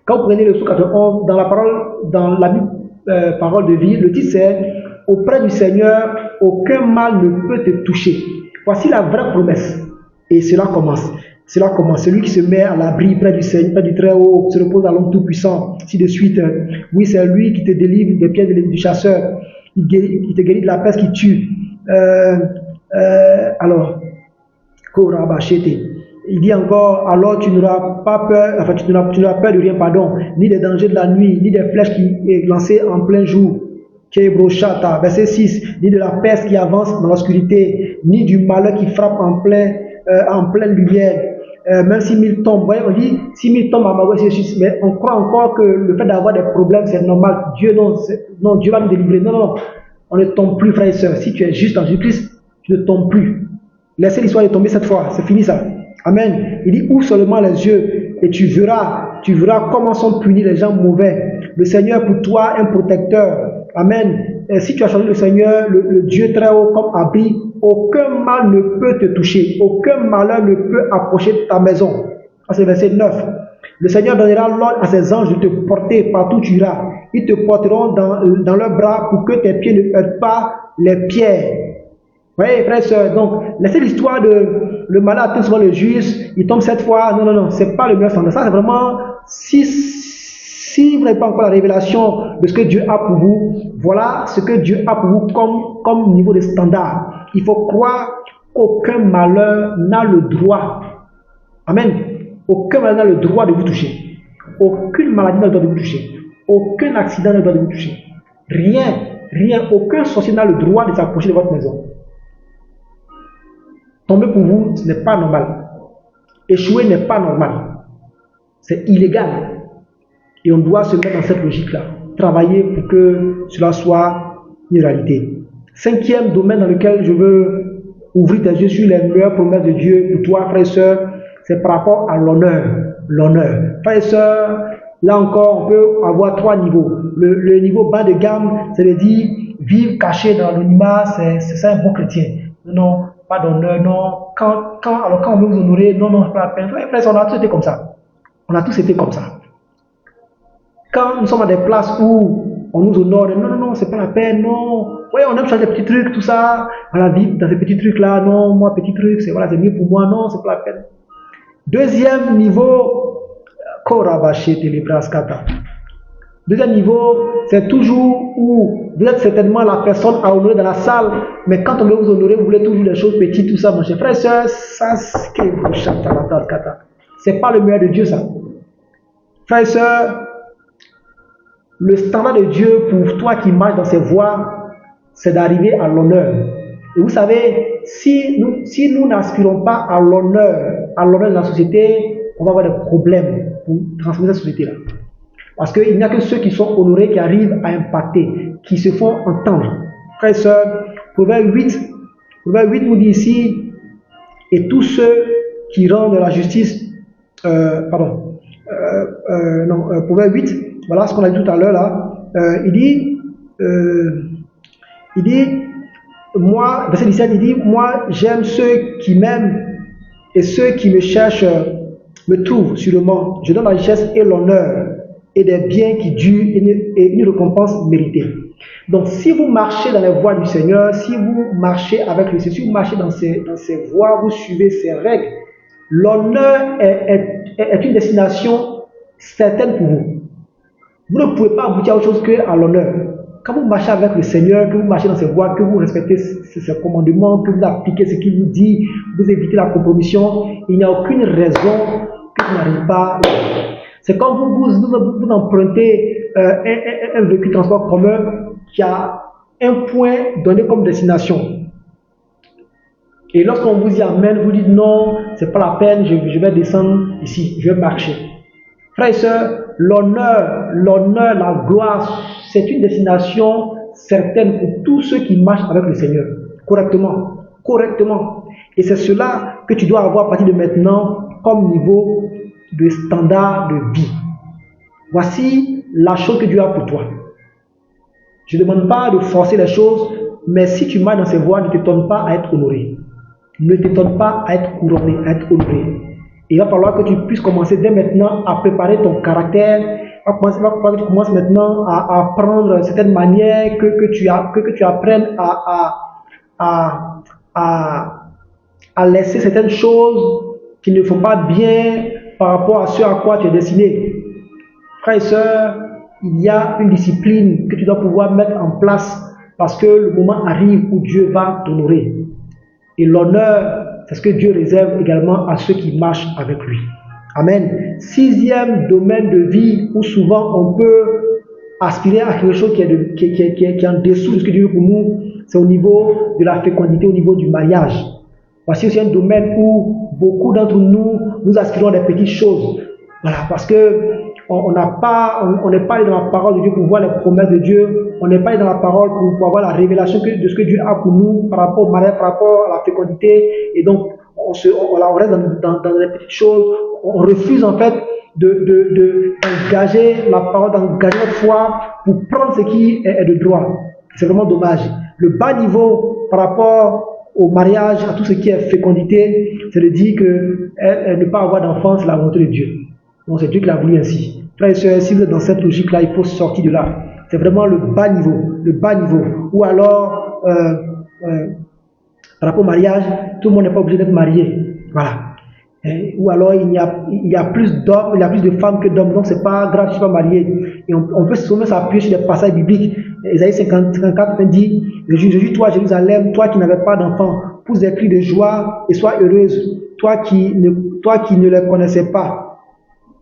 quand vous prenez le psaume 91, dans la parole de vie, le titre c'est auprès du Seigneur, aucun mal ne peut te toucher. Voici la vraie promesse. Et cela commence. Cela commence. Celui qui se met à l'abri près du Seigneur, près du Très-Haut, se repose à l'homme tout-puissant, ainsi de suite. Oui, c'est lui qui te délivre des pieds du chasseur. Il te guérit de la peste qui tue. Alors, il dit encore, alors tu n'auras pas peur, enfin tu n'auras peur de rien, pardon, ni des dangers de la nuit, ni des flèches qui est lancées en plein jour. Verset 6, ni de la peste qui avance dans l'obscurité, ni du malheur qui frappe en pleine lumière. Même si 1000 tombent, on dit, si 1000 tombent à ma gauche, mais on croit encore que le fait d'avoir des problèmes, c'est normal. Dieu, non, Dieu va nous délivrer. Non, on ne tombe plus, frères et sœurs. Si tu es juste en Jésus-Christ, tu ne tombes plus. Laissez l'histoire de tomber cette fois, c'est fini ça. Amen. Il dit, ouvre seulement les yeux et tu verras comment sont punis les gens mauvais. Le Seigneur pour toi, un protecteur. Amen. Et si tu as choisi le Seigneur, le Dieu très haut comme abri, aucun mal ne peut te toucher, aucun malheur ne peut approcher de ta maison. C'est verset 9. Le Seigneur donnera l'ordre à ses anges de te porter partout où tu iras. Ils te porteront dans leurs bras pour que tes pieds ne heurtent pas les pierres. Vous voyez, frères et sœurs, donc, laissez l'histoire de le malheur atteint souvent le juste, il tombe cette fois. Non, c'est pas le meilleur standard. Ça, c'est vraiment, si vous n'avez pas encore la révélation de ce que Dieu a pour vous, voilà ce que Dieu a pour vous comme niveau de standard. Il faut croire qu'aucun malheur n'a le droit. Amen. Aucun malheur n'a le droit de vous toucher. Aucune maladie n'a le droit de vous toucher. Aucun accident n'a le droit de vous toucher. Rien, aucun sorcier n'a le droit de s'approcher de votre maison. Tomber pour vous, ce n'est pas normal. Échouer n'est pas normal. C'est illégal. Et on doit se mettre dans cette logique-là. Travailler pour que cela soit une réalité. Cinquième domaine dans lequel je veux ouvrir tes yeux sur les meilleures promesses de Dieu pour toi, frères et sœurs, c'est par rapport à l'honneur. L'honneur. Frères et sœurs, là encore, on peut avoir 3 niveaux. Le niveau bas de gamme, c'est de dire vivre caché dans l'anonymat, c'est ça un bon chrétien. Non, pas d'honneur, non. Quand on veut vous honorer, non, c'est pas la peine. Frères, on a tous été comme ça. On a tous été comme ça. Quand nous sommes à des places où on nous honore, non, c'est pas la peine, non. Oui, on aime changer des petits trucs, tout ça. Voilà, vivre dans ces petits trucs-là, non, moi, petit truc, c'est mieux pour moi, non, c'est pas la peine. Deuxième niveau, deuxième niveau, c'est toujours où vous êtes certainement la personne à honorer dans la salle, mais quand on veut vous honorer, vous voulez toujours des choses petites, tout ça, mon cher frère et soeur, ça, c'est pas le meilleur de Dieu, ça. Frère et soeur, le standard de Dieu pour toi qui marches dans ses voies, c'est d'arriver à l'honneur. Et vous savez, si nous n'aspirons pas à l'honneur de la société, on va avoir des problèmes pour transformer cette société-là. Parce qu'il n'y a que ceux qui sont honorés qui arrivent à impacter, qui se font entendre. Frères et sœurs, Proverbe 8 nous dit ici, et tous ceux qui rendent la justice, Proverbe 8, voilà ce qu'on a dit tout à l'heure là, il dit, moi, verset 17, il dit, moi j'aime ceux qui m'aiment et ceux qui me cherchent me trouvent sûrement. Je donne la richesse et l'honneur et des biens qui durent et une récompense méritée. Donc si vous marchez dans les voies du Seigneur, si vous marchez avec le Seigneur, si vous marchez dans ces voies, vous suivez ces règles, l'honneur est une destination certaine pour vous. Vous ne pouvez pas aboutir à autre chose qu'à l'honneur. Quand vous marchez avec le Seigneur, que vous marchez dans ses voies, que vous respectez ses commandements, que vous appliquez ce qu'il vous dit, vous évitez la compromission, il n'y a aucune raison que vous n'arrivez pas. C'est comme vous empruntez un véhicule de transport commun qui a un point donné comme destination. Et lorsqu'on vous y amène, vous dites non, c'est pas la peine, je vais descendre ici, je vais marcher. Frères et sœurs, l'honneur, la gloire, c'est une destination certaine pour tous ceux qui marchent avec le Seigneur, correctement, correctement. Et c'est cela que tu dois avoir à partir de maintenant comme niveau de standard de vie. Voici la chose que Dieu a pour toi. Je ne demande pas de forcer les choses, mais si tu marches dans ces voies, ne t'étonne pas à être honoré. Ne t'étonne pas à être couronné, à être honoré. Il va falloir que tu puisses commencer dès maintenant à préparer ton caractère. Il va falloir que tu commences maintenant à apprendre certaines manières, que tu apprennes à laisser certaines choses qui ne font pas bien par rapport à ce à quoi tu es destiné. Frères et sœurs, il y a une discipline que tu dois pouvoir mettre en place parce que le moment arrive où Dieu va t'honorer. Et l'honneur, c'est ce que Dieu réserve également à ceux qui marchent avec lui. Amen. 6e domaine de vie où souvent on peut aspirer à quelque chose qui est en dessous de ce que Dieu veut pour nous, c'est au niveau de la fécondité, au niveau du mariage. Voici aussi un domaine où beaucoup d'entre nous, nous aspirons à des petites choses. Voilà, parce que on n'est pas allé dans la parole de Dieu pour voir les promesses de Dieu, on n'est pas allé dans la parole pour avoir la révélation de ce que Dieu a pour nous par rapport au mariage, par rapport à la fécondité, et donc on reste dans les petites choses, on refuse en fait d'engager la parole, d'engager notre foi pour prendre ce qui est de droit. C'est vraiment dommage. Le bas niveau par rapport au mariage, à tout ce qui est fécondité, c'est de dire que ne pas avoir d'enfant, c'est la volonté de Dieu. Donc c'est Dieu qui l'a voulu ainsi. Frères et sœurs, si vous êtes dans cette logique-là, il faut sortir de là. C'est vraiment le bas niveau. Ou alors, par rapport au mariage, tout le monde n'est pas obligé d'être marié. Voilà. Ou alors il y a plus d'hommes, il y a plus de femmes que d'hommes, donc c'est pas grave, je ne suis pas marié. Et on peut seulement s'appuyer sur des passages bibliques. Isaïe 54 dit, réjouis-toi Jérusalem, toi qui n'avais pas d'enfant, pousse des cris de joie et sois heureuse, toi qui ne les connaissais pas.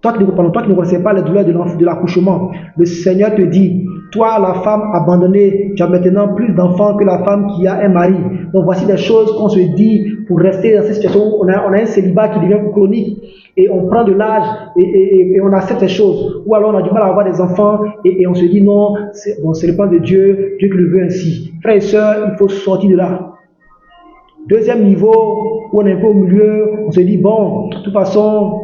Toi qui ne connaissais pas les douleurs de l'accouchement, le Seigneur te dit, toi la femme abandonnée, tu as maintenant plus d'enfants que la femme qui a un mari. Donc voici des choses qu'on se dit pour rester dans cette situation où on a un célibat qui devient chronique et on prend de l'âge et on accepte ces choses. Ou alors on a du mal à avoir des enfants et on se dit non, c'est le plan de Dieu, Dieu qui le veut ainsi. Frères et sœurs, il faut sortir de là. Deuxième niveau, où on est un peu au milieu, on se dit bon, de toute façon,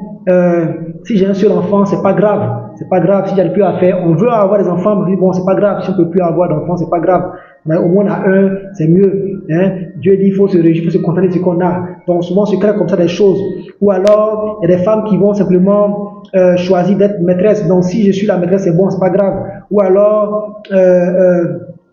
si j'ai un seul enfant, c'est pas grave. C'est pas grave si j'ai plus à faire. On veut avoir des enfants, mais bon, c'est pas grave. Si on peut plus avoir d'enfants, c'est pas grave. Mais au moins on a un, c'est mieux. Hein? Dieu dit il faut se réjouir, il faut se contenter de ce qu'on a. Donc souvent on se crée comme ça des choses. Ou alors il y a des femmes qui vont simplement choisir d'être maîtresse. Donc si je suis la maîtresse, c'est bon, c'est pas grave. Ou alors il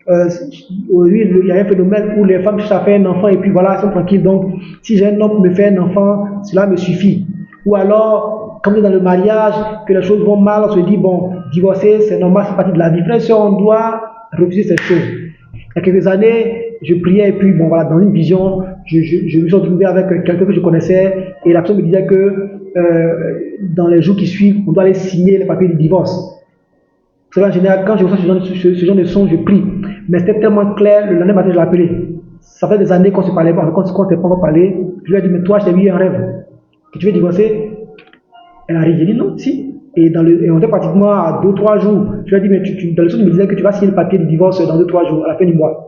y a un phénomène où les femmes cherchent à faire un enfant et puis voilà, elles sont tranquilles. Donc si j'ai un homme qui me fait un enfant, cela me suffit. Ou alors, comme dans le mariage, que les choses vont mal, on se dit, bon, divorcer, c'est normal, c'est partie de la vie. Frère, on doit refuser cette chose. Il y a quelques années, je priais et puis, bon, voilà, dans une vision, je me suis retrouvé avec quelqu'un que je connaissais et la personne me disait que dans les jours qui suivent, on doit aller signer les papiers du divorce. C'est en général, quand je reçois ce genre de son, je prie. Mais c'était tellement clair, le lendemain matin, je l'ai appelé. Ça fait des années qu'on ne se parlait pas, qu'on ne s'est pas parlé. Je lui ai dit, mais toi, je t'ai vu un rêve. Que tu veux divorcer? Elle a ri, j'ai dit non, si. Et on était pratiquement à 2-3 jours. Je lui ai dit, mais dans le son, il me disait que tu vas signer le papier de divorce dans 2-3 jours, à la fin du mois.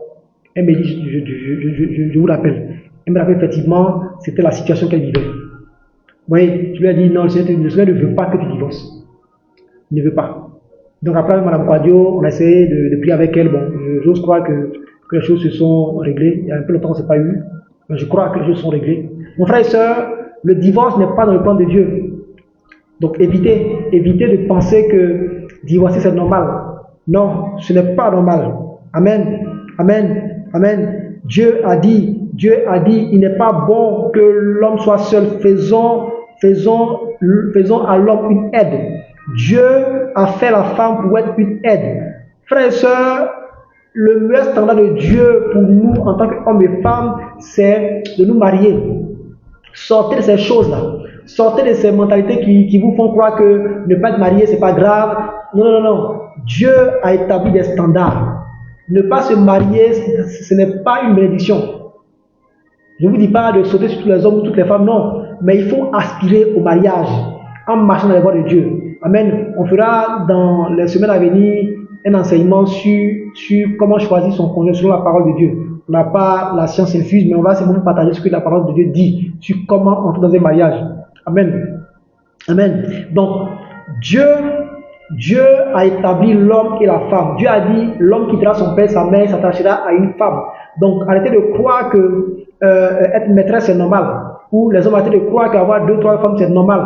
Elle me dit, je vous rappelle. Elle me rappelle effectivement, c'était la situation qu'elle vivait. Vous voyez, je lui ai dit, non, le Seigneur ne veut pas que tu divorces. Il ne veut pas. Donc après, Mme Quadio, on a essayé de prier avec elle. Bon, j'ose croire que les choses se sont réglées. Il y a un peu longtemps qu'on ne s'est pas eu. Mais je crois que les choses sont réglées. Mon frère et soeur, le divorce n'est pas dans le plan de Dieu. Donc évitez de penser que divorcer c'est normal. Non, ce n'est pas normal. Amen. Amen. Amen. Dieu a dit, il n'est pas bon que l'homme soit seul. Faisons à l'homme une aide. Dieu a fait la femme pour être une aide. Frères et sœurs, le meilleur standard de Dieu pour nous en tant qu'hommes et femmes, c'est de nous marier. Sortez de ces choses-là. Sortez de ces mentalités qui vous font croire que ne pas être marié, c'est pas grave. Non. Dieu a établi des standards. Ne pas se marier, ce n'est pas une bénédiction. Je ne vous dis pas de sauter sur tous les hommes ou toutes les femmes, non. Mais il faut aspirer au mariage en marchant dans les voies de Dieu. Amen. On fera dans les semaines à venir un enseignement sur comment choisir son conjoint selon la parole de Dieu. On n'a pas la science infuse, mais on va simplement partager ce que la parole de Dieu dit sur comment entrer dans un mariage. Amen. Amen. Donc, Dieu a établi l'homme et la femme. Dieu a dit, l'homme quittera son père, sa mère, s'attachera à une femme. Donc, arrêtez de croire que être maîtresse c'est normal. Ou les hommes arrêtez de croire qu'avoir 2, 3 femmes c'est normal.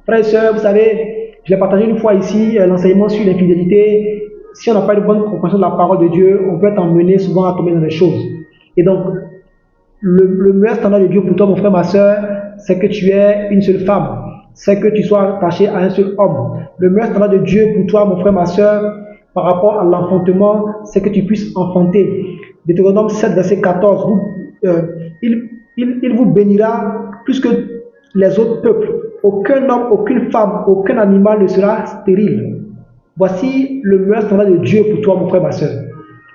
Frères et sœurs, vous savez, je l'ai partagé une fois ici, l'enseignement sur l'infidélité. Si on n'a pas une bonne compréhension de la parole de Dieu, on peut être emmené souvent à tomber dans les choses. Et donc, le meilleur standard de Dieu pour toi, mon frère, ma soeur, c'est que tu aies une seule femme. C'est que tu sois attaché à un seul homme. Le meilleur standard de Dieu pour toi, mon frère, ma soeur, par rapport à l'enfantement, c'est que tu puisses enfanter. Deutéronome 7, verset 14, il vous bénira plus que les autres peuples. Aucun homme, aucune femme, aucun animal ne sera stérile. Voici le meilleur standard de Dieu pour toi, mon frère, ma soeur.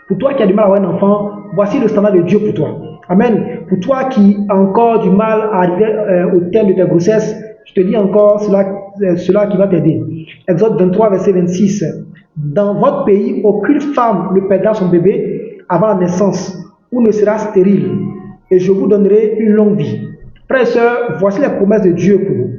Pour toi qui as du mal à avoir un enfant, voici le standard de Dieu pour toi. Amen. Pour toi qui as encore du mal à arriver au terme de ta grossesse, je te dis encore cela qui va t'aider. Exode 23, verset 26. Dans votre pays, aucune femme ne perdra son bébé avant la naissance ou ne sera stérile. Et je vous donnerai une longue vie. Frères et sœurs, voici les promesses de Dieu pour vous.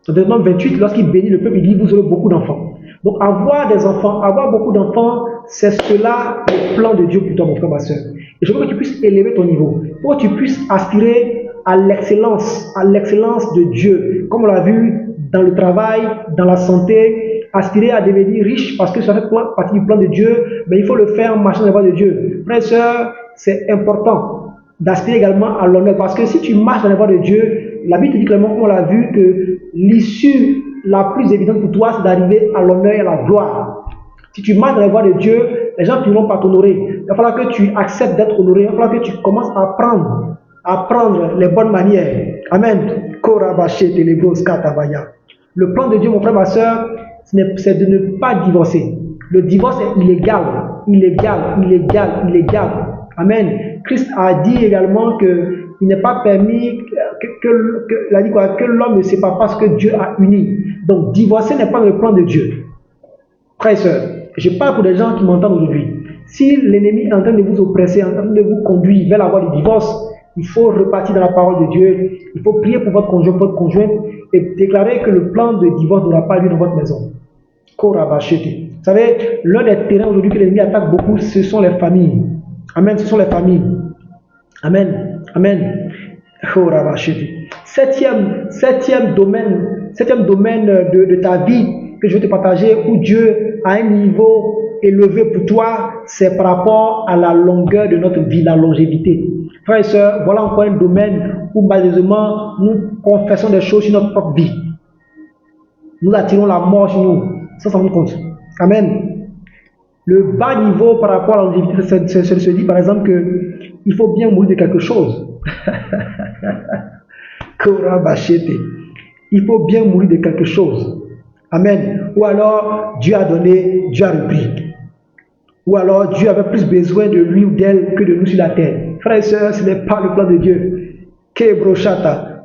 Dans Deutéronome 28, lorsqu'il bénit le peuple, il dit, vous aurez beaucoup d'enfants. Donc avoir des enfants, avoir beaucoup d'enfants, c'est cela le plan de Dieu pour toi, mon frère, ma soeur. Et je veux que tu puisses élever ton niveau, pour que tu puisses aspirer à l'excellence de Dieu, comme on l'a vu dans le travail, dans la santé, aspirer à devenir riche parce que ça fait partie du plan de Dieu, mais il faut le faire en marchant dans la voie de Dieu. Frère et sœur, c'est important d'aspirer également à l'honneur, parce que si tu marches dans la voie de Dieu, la Bible te dit clairement, comme on l'a vu, que l'issue la plus évidente pour toi, c'est d'arriver à l'honneur et à la gloire. Si tu marches dans la voie de Dieu, les gens ne finiront pas t'honorer. Il va falloir que tu acceptes d'être honoré. Il va falloir que tu commences à apprendre les bonnes manières. Amen. Le plan de Dieu, mon frère, ma soeur, c'est de ne pas divorcer. Le divorce est illégal. Amen. Christ a dit également qu'il n'est pas permis que l'homme ne sépare pas ce que Dieu a uni. Donc, divorcer n'est pas dans le plan de Dieu. Frères et sœurs, je parle pour des gens qui m'entendent aujourd'hui. Si l'ennemi est en train de vous oppresser, en train de vous conduire vers la voie du divorce, il faut repartir dans la parole de Dieu. Il faut prier pour votre conjoint, votre conjointe, et déclarer que le plan de divorce n'aura pas lieu dans votre maison. Vous savez, l'un des terrains aujourd'hui que l'ennemi attaque beaucoup, ce sont les familles. Amen, ce sont les familles. Amen. Septième domaine de ta vie que je vais te partager, où Dieu a un niveau élevé pour toi, c'est par rapport à la longueur de notre vie, la longévité. Frères et sœurs, voilà encore un domaine où malheureusement nous confessons des choses sur notre propre vie. Nous attirons la mort sur nous, sans s'en rendre compte. Amen. Le bas niveau par rapport à la longévité, c'est se dit par exemple qu'il faut bien mourir de quelque chose. Il faut bien mourir de quelque chose. Amen. Ou alors Dieu a donné, Dieu a repris. Ou alors Dieu avait plus besoin de lui ou d'elle que de nous sur la terre. Frères et sœurs, ce n'est pas le plan de Dieu.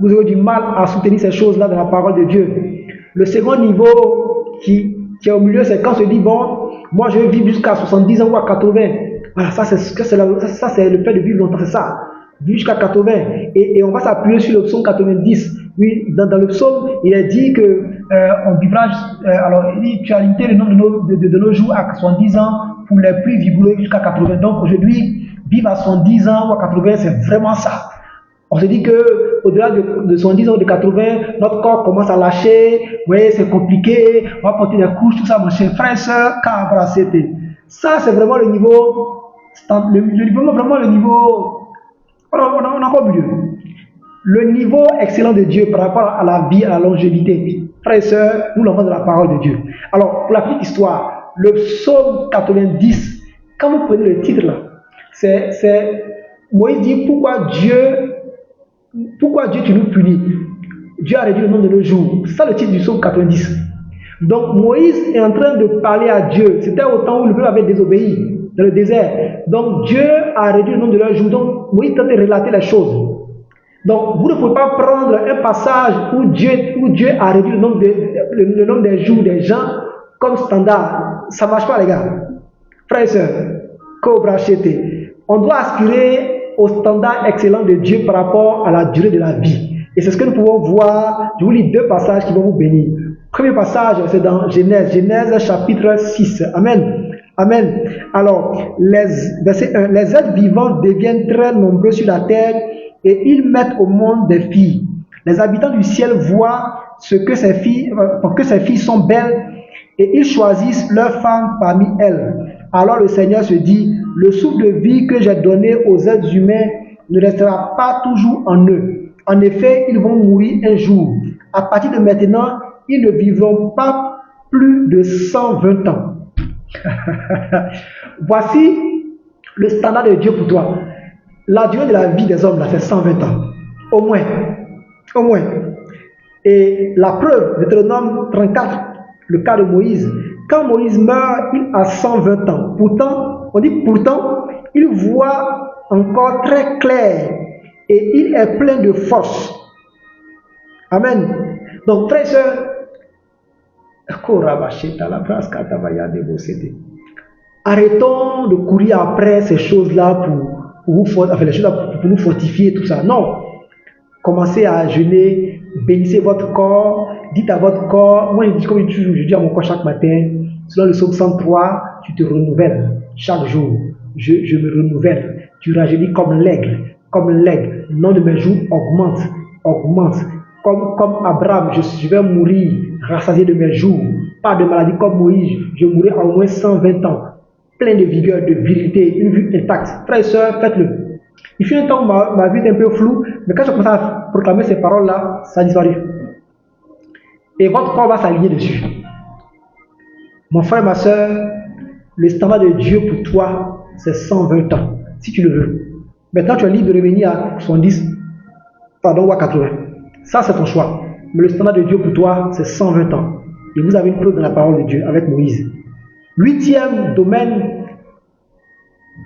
Vous avez du mal à soutenir ces choses-là dans la parole de Dieu. Le second niveau qui est au milieu, c'est quand on se dit, bon, moi je vais vivre jusqu'à 70 ans ou à 80. Voilà, ça c'est le fait de vivre longtemps, c'est ça. Vivre jusqu'à 80. Et on va s'appuyer sur le psaume 90. Oui, dans le psaume, il est dit que on vivra, alors il dit, tu as limité le nombre de nos jours à 70 ans pour les plus vigoureux jusqu'à 80. Donc aujourd'hui, vivre à 70 ans ou à 80, c'est vraiment ça. On se dit que au-delà de 70 ans ou de 80, notre corps commence à lâcher, oui, c'est compliqué, on va porter des couches, tout ça, mon cher frère, soeur, ça c'est vraiment le niveau, vraiment le niveau, on a encore mieux. Le niveau excellent de Dieu par rapport à la vie, à la longévité. Frères et sœurs, nous l'avons de la parole de Dieu. Alors, pour la petite histoire, le psaume 90, quand vous prenez le titre là, c'est Moïse dit pourquoi Dieu tu nous punis? Dieu a réduit le nombre de nos jours. C'est ça le titre du psaume 90. Donc Moïse est en train de parler à Dieu. C'était au temps où le peuple avait désobéi dans le désert. Donc Dieu a réduit le nombre de leurs jours. Donc Moïse tente de relater les choses. Donc, vous ne pouvez pas prendre un passage où Dieu a réduit le nombre des jours des gens comme standard. Ça ne marche pas, les gars. Frères et sœurs, on doit aspirer au standard excellent de Dieu par rapport à la durée de la vie. Et c'est ce que nous pouvons voir. Je vous lis 2 passages qui vont vous bénir. Premier passage, c'est dans Genèse chapitre 6. Amen. Amen. Alors, verset 1, les êtres vivants deviennent très nombreux sur la terre et ils mettent au monde des filles. Les habitants du ciel voient que ces filles sont belles et ils choisissent leurs femmes parmi elles. Alors le Seigneur se dit, le souffle de vie que j'ai donné aux êtres humains ne restera pas toujours en eux. En effet, ils vont mourir un jour. À partir de maintenant, ils ne vivront pas plus de 120 ans. Voici le standard de Dieu pour toi. La durée de la vie des hommes, là, c'est 120 ans. Au moins. Au moins. Et la preuve, Deutéronome 34, le cas de Moïse. Quand Moïse meurt, il a 120 ans. Pourtant, il voit encore très clair et il est plein de force. Amen. Donc, frères et sœurs, arrêtons de courir après ces choses-là pour nous fortifier, tout ça. Non. Commencez à jeûner, bénissez votre corps, dites à votre corps, moi je dis à mon corps chaque matin, selon le psaume 103, tu te renouvelles chaque jour. Je me renouvelle. Tu rajeunis comme l'aigle. Le nom de mes jours augmente. Comme Abraham, je vais mourir rassasié de mes jours. Pas de maladie comme Moïse, je mourrai à au moins 120 ans. Plein de vigueur, de virilité, une vue intacte. Frères et sœurs, faites-le. Il fut un temps où ma vie était un peu floue, mais quand je commence à proclamer ces paroles-là, ça a disparu. Et votre corps va s'aligner dessus. Mon frère, ma soeur, le standard de Dieu pour toi, c'est 120 ans, si tu le veux. Maintenant, tu es libre de revenir à 70, ou à 80. Ça, c'est ton choix. Mais le standard de Dieu pour toi, c'est 120 ans. Et vous avez une preuve dans la parole de Dieu avec Moïse. 8e domaine,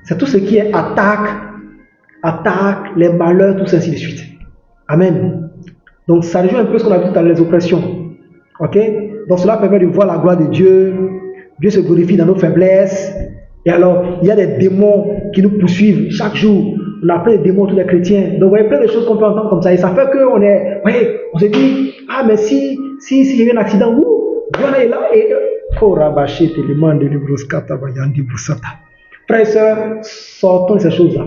c'est tout ce qui est attaque, les malheurs, tout ça, ainsi de suite. Amen. Donc, ça rejoint un peu ce qu'on a vu dans les oppressions. Ok? Donc, cela permet de voir la gloire de Dieu. Dieu se glorifie dans nos faiblesses. Et alors, il y a des démons qui nous poursuivent chaque jour. On a plein de démons, tous les chrétiens. Donc, vous voyez plein de choses qu'on peut entendre comme ça. Et ça fait on se dit, ah, mais si j'ai eu un accident, Dieu est là et frères et sœurs, sortons de ces choses-là.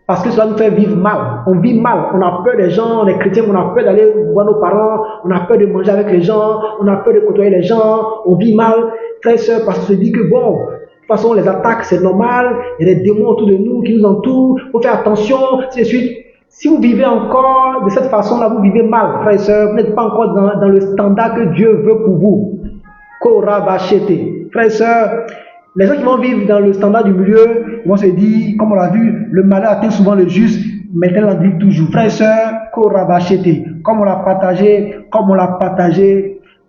Parce que cela nous fait vivre mal. On vit mal. On a peur des gens, on est chrétiens, on a peur d'aller voir nos parents, on a peur de manger avec les gens, on a peur de côtoyer les gens, on vit mal. Frères et sœurs, parce qu'on se dit que bon, de toute façon, les attaques, c'est normal, il y a des démons autour de nous qui nous entourent, il faut faire attention, ainsi de suite. Si vous vivez encore de cette façon-là, vous vivez mal, frères et sœurs, vous n'êtes pas encore dans le standard que Dieu veut pour vous. Frères et sœurs, les gens qui vont vivre dans le standard du milieu, ils vont se dire, comme on l'a vu, le malheur atteint souvent le juste, mais il en dit toujours. Frères et sœurs, comme on l'a partagé,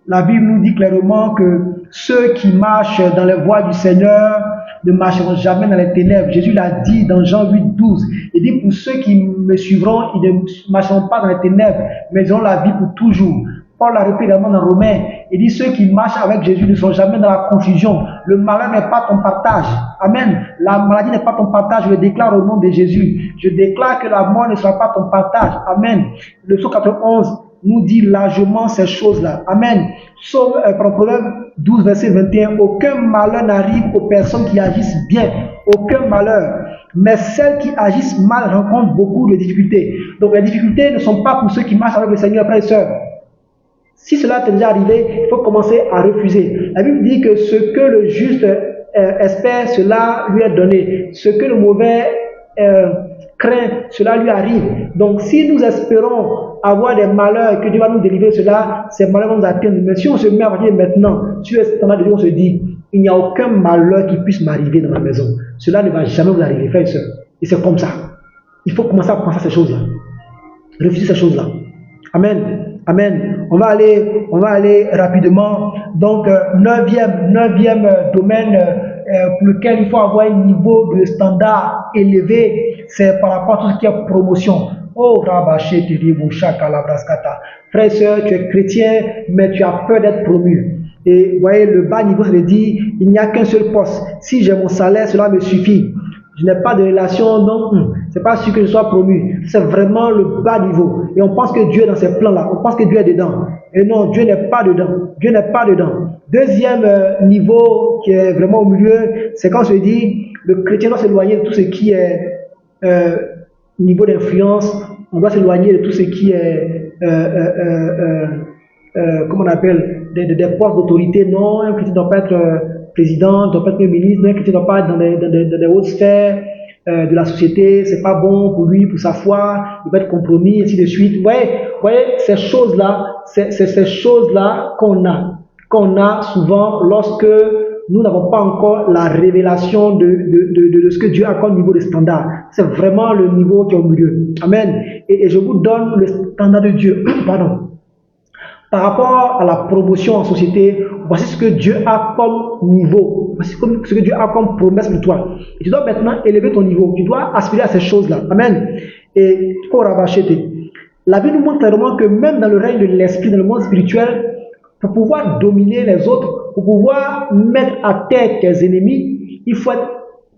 la Bible nous dit clairement que ceux qui marchent dans les voies du Seigneur ne marcheront jamais dans les ténèbres. Jésus l'a dit dans Jean 8, 12. Il dit, pour ceux qui me suivront, ils ne marcheront pas dans les ténèbres, mais ils auront la vie pour toujours. Paul l'a répété également dans Romains. Il dit, ceux qui marchent avec Jésus ne sont jamais dans la confusion. Le malheur n'est pas ton partage. Amen. La maladie n'est pas ton partage. Je le déclare au nom de Jésus. Je déclare que la mort ne sera pas ton partage. Amen. Le psaume 91 nous dit largement ces choses-là. Amen. Proverbe 12, verset 21. Aucun malheur n'arrive aux personnes qui agissent bien. Aucun malheur. Mais celles qui agissent mal rencontrent beaucoup de difficultés. Donc les difficultés ne sont pas pour ceux qui marchent avec le Seigneur, frères et sœurs. Si cela t'est déjà arrivé, il faut commencer à refuser. La Bible dit que ce que le juste espère, cela lui est donné. Ce que le mauvais craint, cela lui arrive. Donc si nous espérons avoir des malheurs et que Dieu va nous délivrer cela, ces malheurs vont nous atteindre. Mais si on se met à partir de maintenant, sur le standard de Dieu, on se dit, il n'y a aucun malheur qui puisse m'arriver dans ma maison. Cela ne va jamais vous arriver, frères et sœurs. Et c'est comme ça. Il faut commencer à penser à ces choses-là. Refuser ces choses-là. Amen. Amen. On va aller rapidement. Donc, neuvième domaine pour lequel il faut avoir un niveau de standard élevé, c'est par rapport à tout ce qui est promotion. Oh, Rabaché, Tediboucha, Kalabraskata. Frère et sœur, tu es chrétien, mais tu as peur d'être promu. Et vous voyez, le bas niveau, ça veut dire, il n'y a qu'un seul poste. Si j'ai mon salaire, cela me suffit. Je n'ai pas de relation, donc c'est pas sûr que je sois promu. C'est vraiment le bas niveau. Et on pense que Dieu est dans ces plans-là. On pense que Dieu est dedans. Et non, Dieu n'est pas dedans. Dieu n'est pas dedans. Deuxième niveau qui est vraiment au milieu, c'est quand on se dit, le chrétien doit s'éloigner de tout ce qui est niveau d'influence. On doit s'éloigner de tout ce qui est comment on appelle, des postes d'autorité. Non, un chrétien ne doit pas être président, ne doit pas être ministre, un chrétien ne doit pas être dans des hautes sphères de la société, c'est pas bon pour lui, pour sa foi, il va être compromis, ainsi de suite. Vous voyez ces choses-là, c'est ces choses-là qu'on a souvent lorsque nous n'avons pas encore la révélation de ce que Dieu a comme niveau de standard. C'est vraiment le niveau qui est au milieu. Amen. Et je vous donne le standard de Dieu. Pardon. Par rapport à la promotion en société, voici ce que Dieu a comme niveau. Voici ce que Dieu a comme promesse pour toi. Et tu dois maintenant élever ton niveau. Tu dois aspirer à ces choses-là. Amen. Et la Bible nous montre clairement que même dans le règne de l'esprit, dans le monde spirituel, pour pouvoir dominer les autres, pour pouvoir mettre à terre tes ennemis, il faut être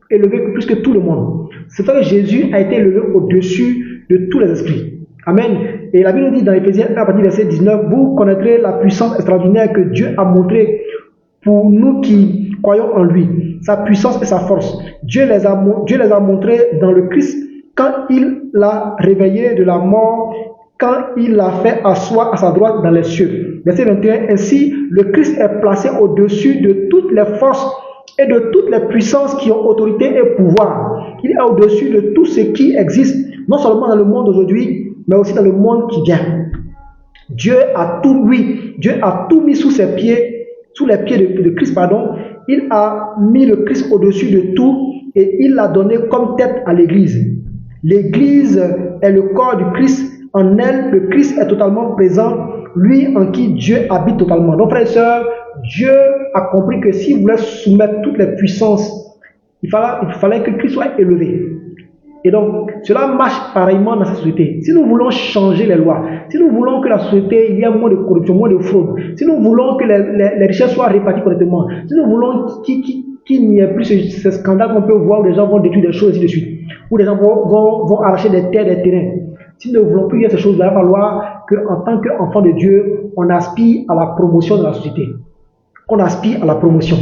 élevé plus que tout le monde. C'est vrai que Jésus a été élevé au-dessus de tous les esprits. Amen. Et la Bible nous dit dans Éphésiens 1, à partir du verset 19, vous connaîtrez la puissance extraordinaire que Dieu a montrée pour nous qui croyons en lui. Sa puissance et sa force. Dieu les a montrés dans le Christ quand il l'a réveillé de la mort, quand il l'a fait asseoir à sa droite dans les cieux. Verset 21, ainsi le Christ est placé au-dessus de toutes les forces et de toutes les puissances qui ont autorité et pouvoir. Il est au-dessus de tout ce qui existe, non seulement dans le monde d'aujourd'hui, mais aussi dans le monde qui vient. Dieu a tout mis sous ses pieds, sous les pieds de Christ, pardon. Il a mis le Christ au-dessus de tout et il l'a donné comme tête à l'Église. L'Église est le corps du Christ. En elle, le Christ est totalement présent, lui en qui Dieu habite totalement. Donc, frères et sœurs, Dieu a compris que s'il voulait soumettre toutes les puissances, il fallait que Christ soit élevé. Et donc, cela marche pareillement dans cette société. Si nous voulons changer les lois, si nous voulons que la société, il y ait moins de corruption, moins de fraude, si nous voulons que les richesses soient réparties correctement, si nous voulons qu'il n'y ait plus ce scandale qu'on peut voir où les gens vont détruire des choses, et ainsi de suite, où les gens vont arracher des terres, des terrains. Si nous ne voulons plus y avoir ces choses-là, il va falloir qu'en tant qu'enfant de Dieu, on aspire à la promotion de la société. On aspire à la promotion.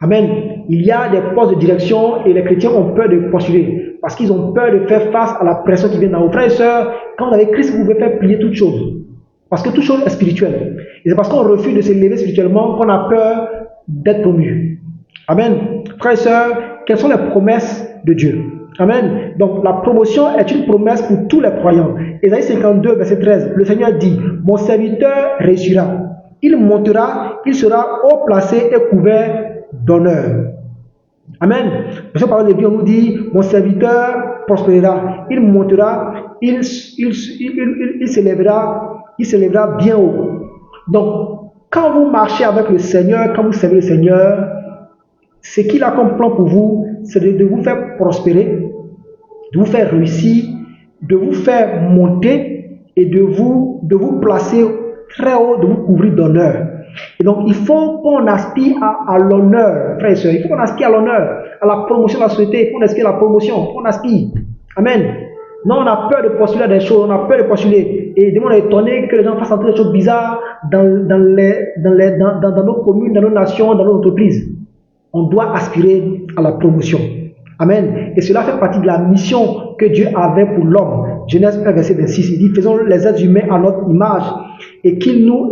Amen. Il y a des postes de direction et les chrétiens ont peur de postuler parce qu'ils ont peur de faire face à la pression qui vient d'en haut. Frères et sœurs, quand vous avez Christ, vous pouvez faire plier toutes choses. Parce que toute chose est spirituelle. Et c'est parce qu'on refuse de s'élever spirituellement qu'on a peur d'être promu. Amen. Frères et sœurs, quelles sont les promesses de Dieu? Amen. Donc la promotion est une promesse pour tous les croyants. Ésaïe 52, verset 13, le Seigneur dit, mon serviteur réussira. Il montera, il sera haut placé et couvert d'honneur. Amen. Parce que par exemple, on nous dit, mon serviteur prospérera, il montera, il s'élèvera bien haut. Donc, quand vous marchez avec le Seigneur, quand vous servez le Seigneur, ce qu'il a comme plan pour vous, c'est de vous faire prospérer, de vous faire réussir, de vous faire monter et de vous placer très haut, de vous couvrir d'honneur. Et donc, il faut qu'on aspire à l'honneur, frères et sœurs. Il faut qu'on aspire à l'honneur, à la promotion de la société. Il faut qu'on aspire à la promotion. Il faut qu'on aspire. Amen. Non, on a peur de postuler à des choses. On a peur de postuler. Et on est étonné que les gens fassent entrer des choses bizarres dans nos communes, dans nos nations, dans nos entreprises. On doit aspirer à la promotion. Amen. Et cela fait partie de la mission que Dieu avait pour l'homme. Genèse 1, verset 26. Il dit, faisons les êtres humains à notre image et qu'ils nous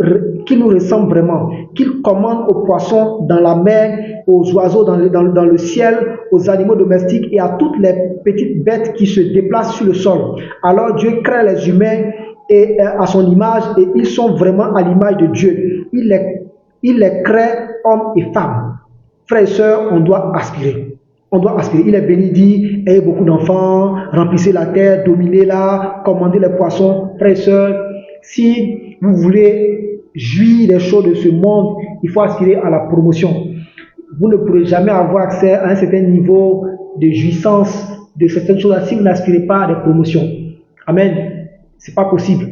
ressemblent vraiment. Qu'il commande aux poissons dans la mer, aux oiseaux dans le ciel, aux animaux domestiques et à toutes les petites bêtes qui se déplacent sur le sol. Alors Dieu crée les humains à son image et ils sont vraiment à l'image de Dieu. Il les crée hommes et femmes. Frères et sœurs, on doit aspirer. On doit aspirer. Il est béni, dit, ayez beaucoup d'enfants, remplissez la terre, dominez-la, commandez les poissons. Frères et sœurs, si vous voulez jouir des choses de ce monde, il faut aspirer à la promotion. Vous ne pourrez jamais avoir accès à un certain niveau de jouissance de certaines choses si vous n'aspirez pas à des promotions. Amen. C'est pas possible.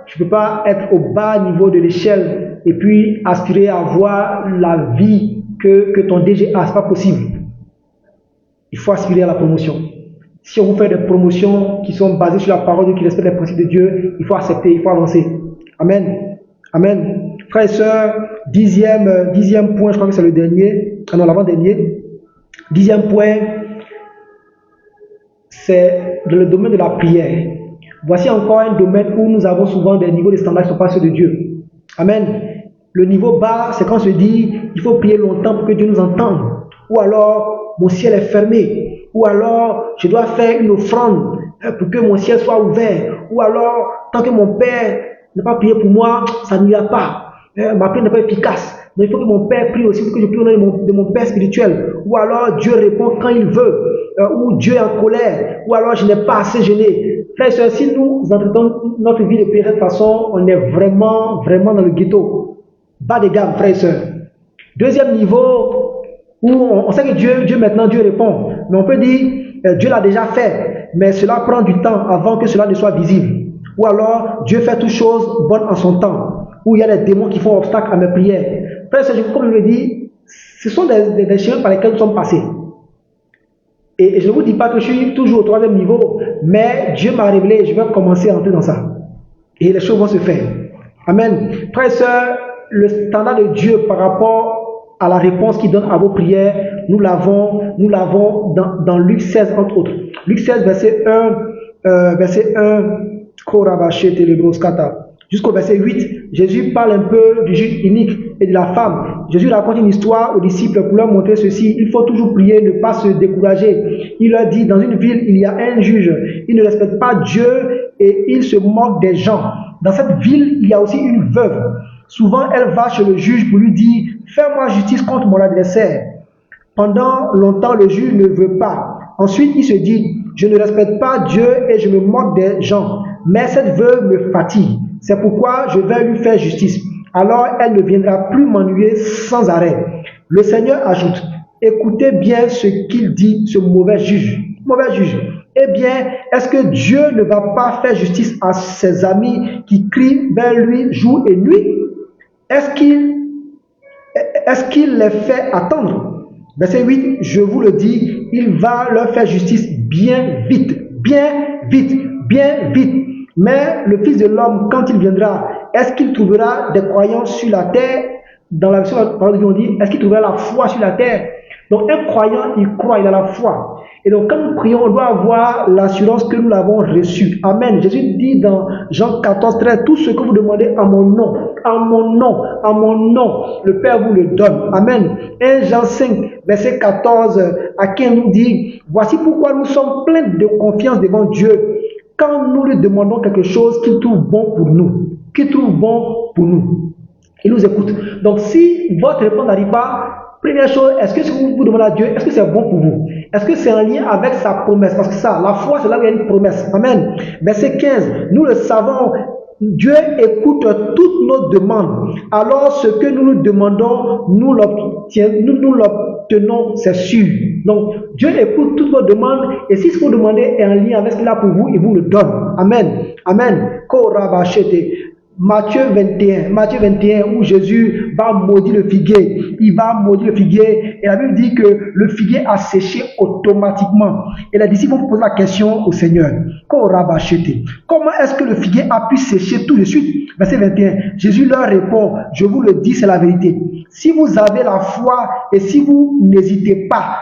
Tu ne peux pas être au bas niveau de l'échelle et puis aspirer à avoir la vie que ton DG a. Ce n'est pas possible. Il faut aspirer à la promotion. Si on vous fait des promotions qui sont basées sur la parole de Dieu, qui respectent les principes de Dieu, il faut accepter, il faut avancer. Amen. Amen. Frères et sœurs, dixième point, je crois que c'est le dernier, non, l'avant-dernier. 10e point, c'est dans le domaine de la prière. Voici encore un domaine où nous avons souvent des niveaux de standards qui ne sont pas ceux de Dieu. Amen. Le niveau bas, c'est quand on se dit, il faut prier longtemps pour que Dieu nous entende. Ou alors, mon ciel est fermé. Ou alors, je dois faire une offrande pour que mon ciel soit ouvert. Ou alors, tant que mon Père n'a pas prié pour moi, ça n'ira pas. Ma prière n'est pas efficace. Mais il faut que mon Père prie aussi pour que je prie au nom de mon Père spirituel. Ou alors, Dieu répond quand il veut. Ou Dieu est en colère. Ou alors, je n'ai pas assez jeûné. Frères et sœurs, si nous entretenons notre vie de prière de cette façon, on est vraiment dans le ghetto. Bas de gamme, frères et sœurs. Deuxième niveau, où on sait que Dieu maintenant, Dieu répond. Mais on peut dire, Dieu l'a déjà fait. Mais cela prend du temps avant que cela ne soit visible. Ou alors, Dieu fait toutes choses bonnes en son temps. Où il y a des démons qui font obstacle à mes prières. Frères et sœurs, comme je le dis, ce sont des chemins par lesquels nous sommes passés. Et je ne vous dis pas que je suis toujours au 3e niveau, mais Dieu m'a révélé et je vais commencer à entrer dans ça. Et les choses vont se faire. Amen. Frères et sœurs, le standard de Dieu par rapport à la réponse qu'il donne à vos prières, nous l'avons dans Luc 16 entre autres. Luc 16 verset 1, jusqu'au verset 8, Jésus parle un peu du juge inique et de la femme. Jésus raconte une histoire aux disciples pour leur montrer ceci. Il faut toujours prier, ne pas se décourager. Il leur dit, dans une ville, il y a un juge. Il ne respecte pas Dieu et il se moque des gens. Dans cette ville, il y a aussi une veuve. Souvent, elle va chez le juge pour lui dire, fais-moi justice contre mon adversaire. Pendant longtemps, le juge ne veut pas. Ensuite, il se dit, je ne respecte pas Dieu et je me moque des gens. Mais cette veuve me fatigue. C'est pourquoi je vais lui faire justice. Alors elle ne viendra plus m'ennuyer sans arrêt. Le Seigneur ajoute, écoutez bien ce qu'il dit, ce mauvais juge. Eh bien, est-ce que Dieu ne va pas faire justice à ses amis qui crient vers lui jour et nuit? Est-ce qu'il les fait attendre? Verset 8, je vous le dis, il va leur faire justice bien vite. Mais le Fils de l'homme, quand il viendra, est-ce qu'il trouvera des croyants sur la terre? Dans la version on dit, est-ce qu'il trouvera la foi sur la terre? Donc un croyant, il croit, il a la foi. Et donc quand nous prions, on doit avoir l'assurance que nous l'avons reçue. Amen. Jésus dit dans Jean 14, 13, tout ce que vous demandez en mon nom, le Père vous le donne. Amen. 1 Jean 5, verset 14 à 15 nous dit, voici pourquoi nous sommes pleins de confiance devant Dieu. Quand nous lui demandons quelque chose qu'il trouve bon pour nous, il nous écoute. Donc si votre réponse n'arrive pas, première chose, est-ce que ce que vous demandez à Dieu, est-ce que c'est bon pour vous? Est-ce que c'est en lien avec sa promesse? Parce que ça, la foi, c'est là où il y a une promesse. Amen. Verset 15, nous le savons, Dieu écoute toutes nos demandes. Alors ce que nous nous demandons, nous l'obtenons, c'est sûr. Donc Dieu écoute toutes vos demandes et si ce que vous demandez est en lien avec ce qu'il a pour vous, il vous le donne. Amen. Amen. Matthieu 21, où Jésus va maudire le figuier. Il va maudire le figuier et la Bible dit que le figuier a séché automatiquement. Et les disciples vont poser la question au Seigneur. Comment est-ce que le figuier a pu sécher tout de suite? Verset 21. Jésus leur répond, je vous le dis, c'est la vérité. Si vous avez la foi et si vous n'hésitez pas,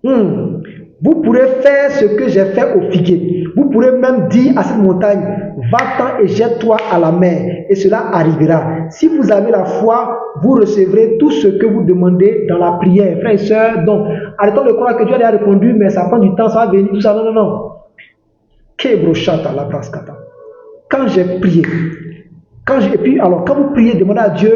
vous pourrez faire ce que j'ai fait au figuier. Vous pourrez même dire à cette montagne, va-t'en et jette-toi à la mer, et cela arrivera. Si vous avez la foi, vous recevrez tout ce que vous demandez dans la prière. Frères et sœurs, donc, arrêtons de croire que Dieu a répondu, mais ça prend du temps, ça va venir, tout ça. Non. Quand j'ai prié, quand vous priez, demandez à Dieu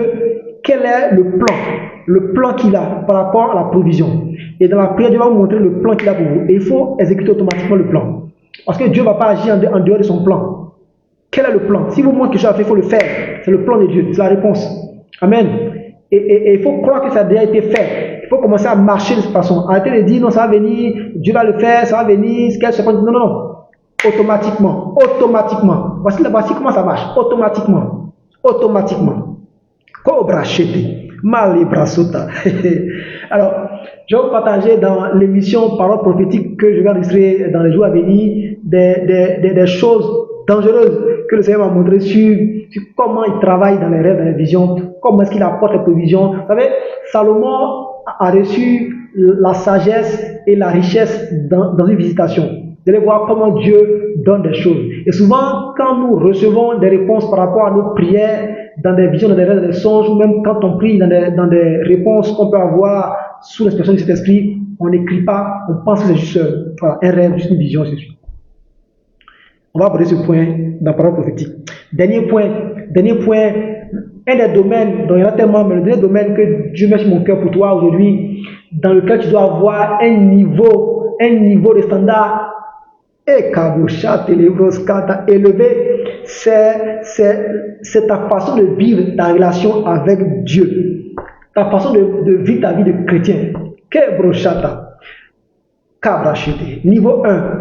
quel est le plan qu'il a par rapport à la provision. Et dans la prière, Dieu va vous montrer le plan qu'il a pour vous. Et il faut exécuter automatiquement le plan. Parce que Dieu ne va pas agir en dehors de son plan. Quel est le plan? Si vous montrez quelque chose à faire, il faut le faire. C'est le plan de Dieu, c'est la réponse. Amen. Et il faut croire que ça a déjà été fait. Il faut commencer à marcher de cette façon. Arrêtez de dire, non, ça va venir, Dieu va le faire, ça va venir, non. automatiquement, automatiquement. Voici comment ça marche, automatiquement, automatiquement. Cobra chete, mal brasota. Alors, je vais vous partager dans l'émission Parole prophétique que je vais enregistrer dans les jours à venir des choses dangereuses que le Seigneur m'a montré sur comment il travaille dans les rêves, dans les visions, comment est-ce qu'il apporte les provisions. Vous savez, Salomon a reçu la sagesse et la richesse dans une visitation. Vous allez voir comment Dieu donne des choses. Et souvent, quand nous recevons des réponses par rapport à nos prières, dans des visions, dans des rêves, dans des songes, ou même quand on prie dans des réponses qu'on peut avoir sous l'expression de cet esprit, on n'écrit pas, on pense que c'est juste un rêve, juste une vision, c'est sûr. On va aborder ce point dans la parole prophétique. Dernier point, un des domaines, dont il y en a tellement, mais le dernier domaine que Dieu met sur mon cœur pour toi aujourd'hui, dans lequel tu dois avoir un niveau de standard élevé, c'est ta façon de vivre ta relation avec Dieu, ta façon de vivre ta vie de chrétien. Niveau 1,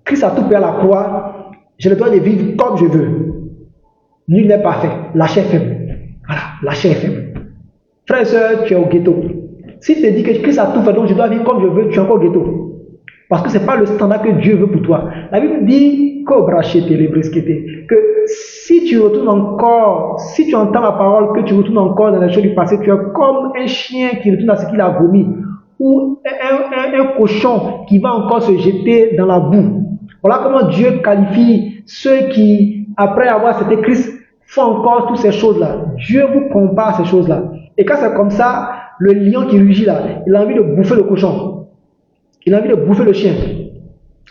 Christ a tout payé à la croix, j'ai le droit de vivre comme je veux. Nul n'est parfait, la chair est faible. Voilà, la chair est faible. Frère et soeur, tu es au ghetto. Si tu te dis que Christ a tout fait, donc je dois vivre comme je veux, tu es encore au ghetto. Parce que ce n'est pas le standard que Dieu veut pour toi. La Bible dit que si tu retournes encore, si tu entends la parole, que tu retournes encore dans les choses du passé, tu es comme un chien qui retourne à ce qu'il a vomi, ou un cochon qui va encore se jeter dans la boue. Voilà comment Dieu qualifie ceux qui, après avoir accepté Christ, font encore toutes ces choses-là. Dieu vous compare à ces choses-là. Et quand c'est comme ça, le lion qui rugit là, il a envie de bouffer le cochon. Il a envie de bouffer le chien.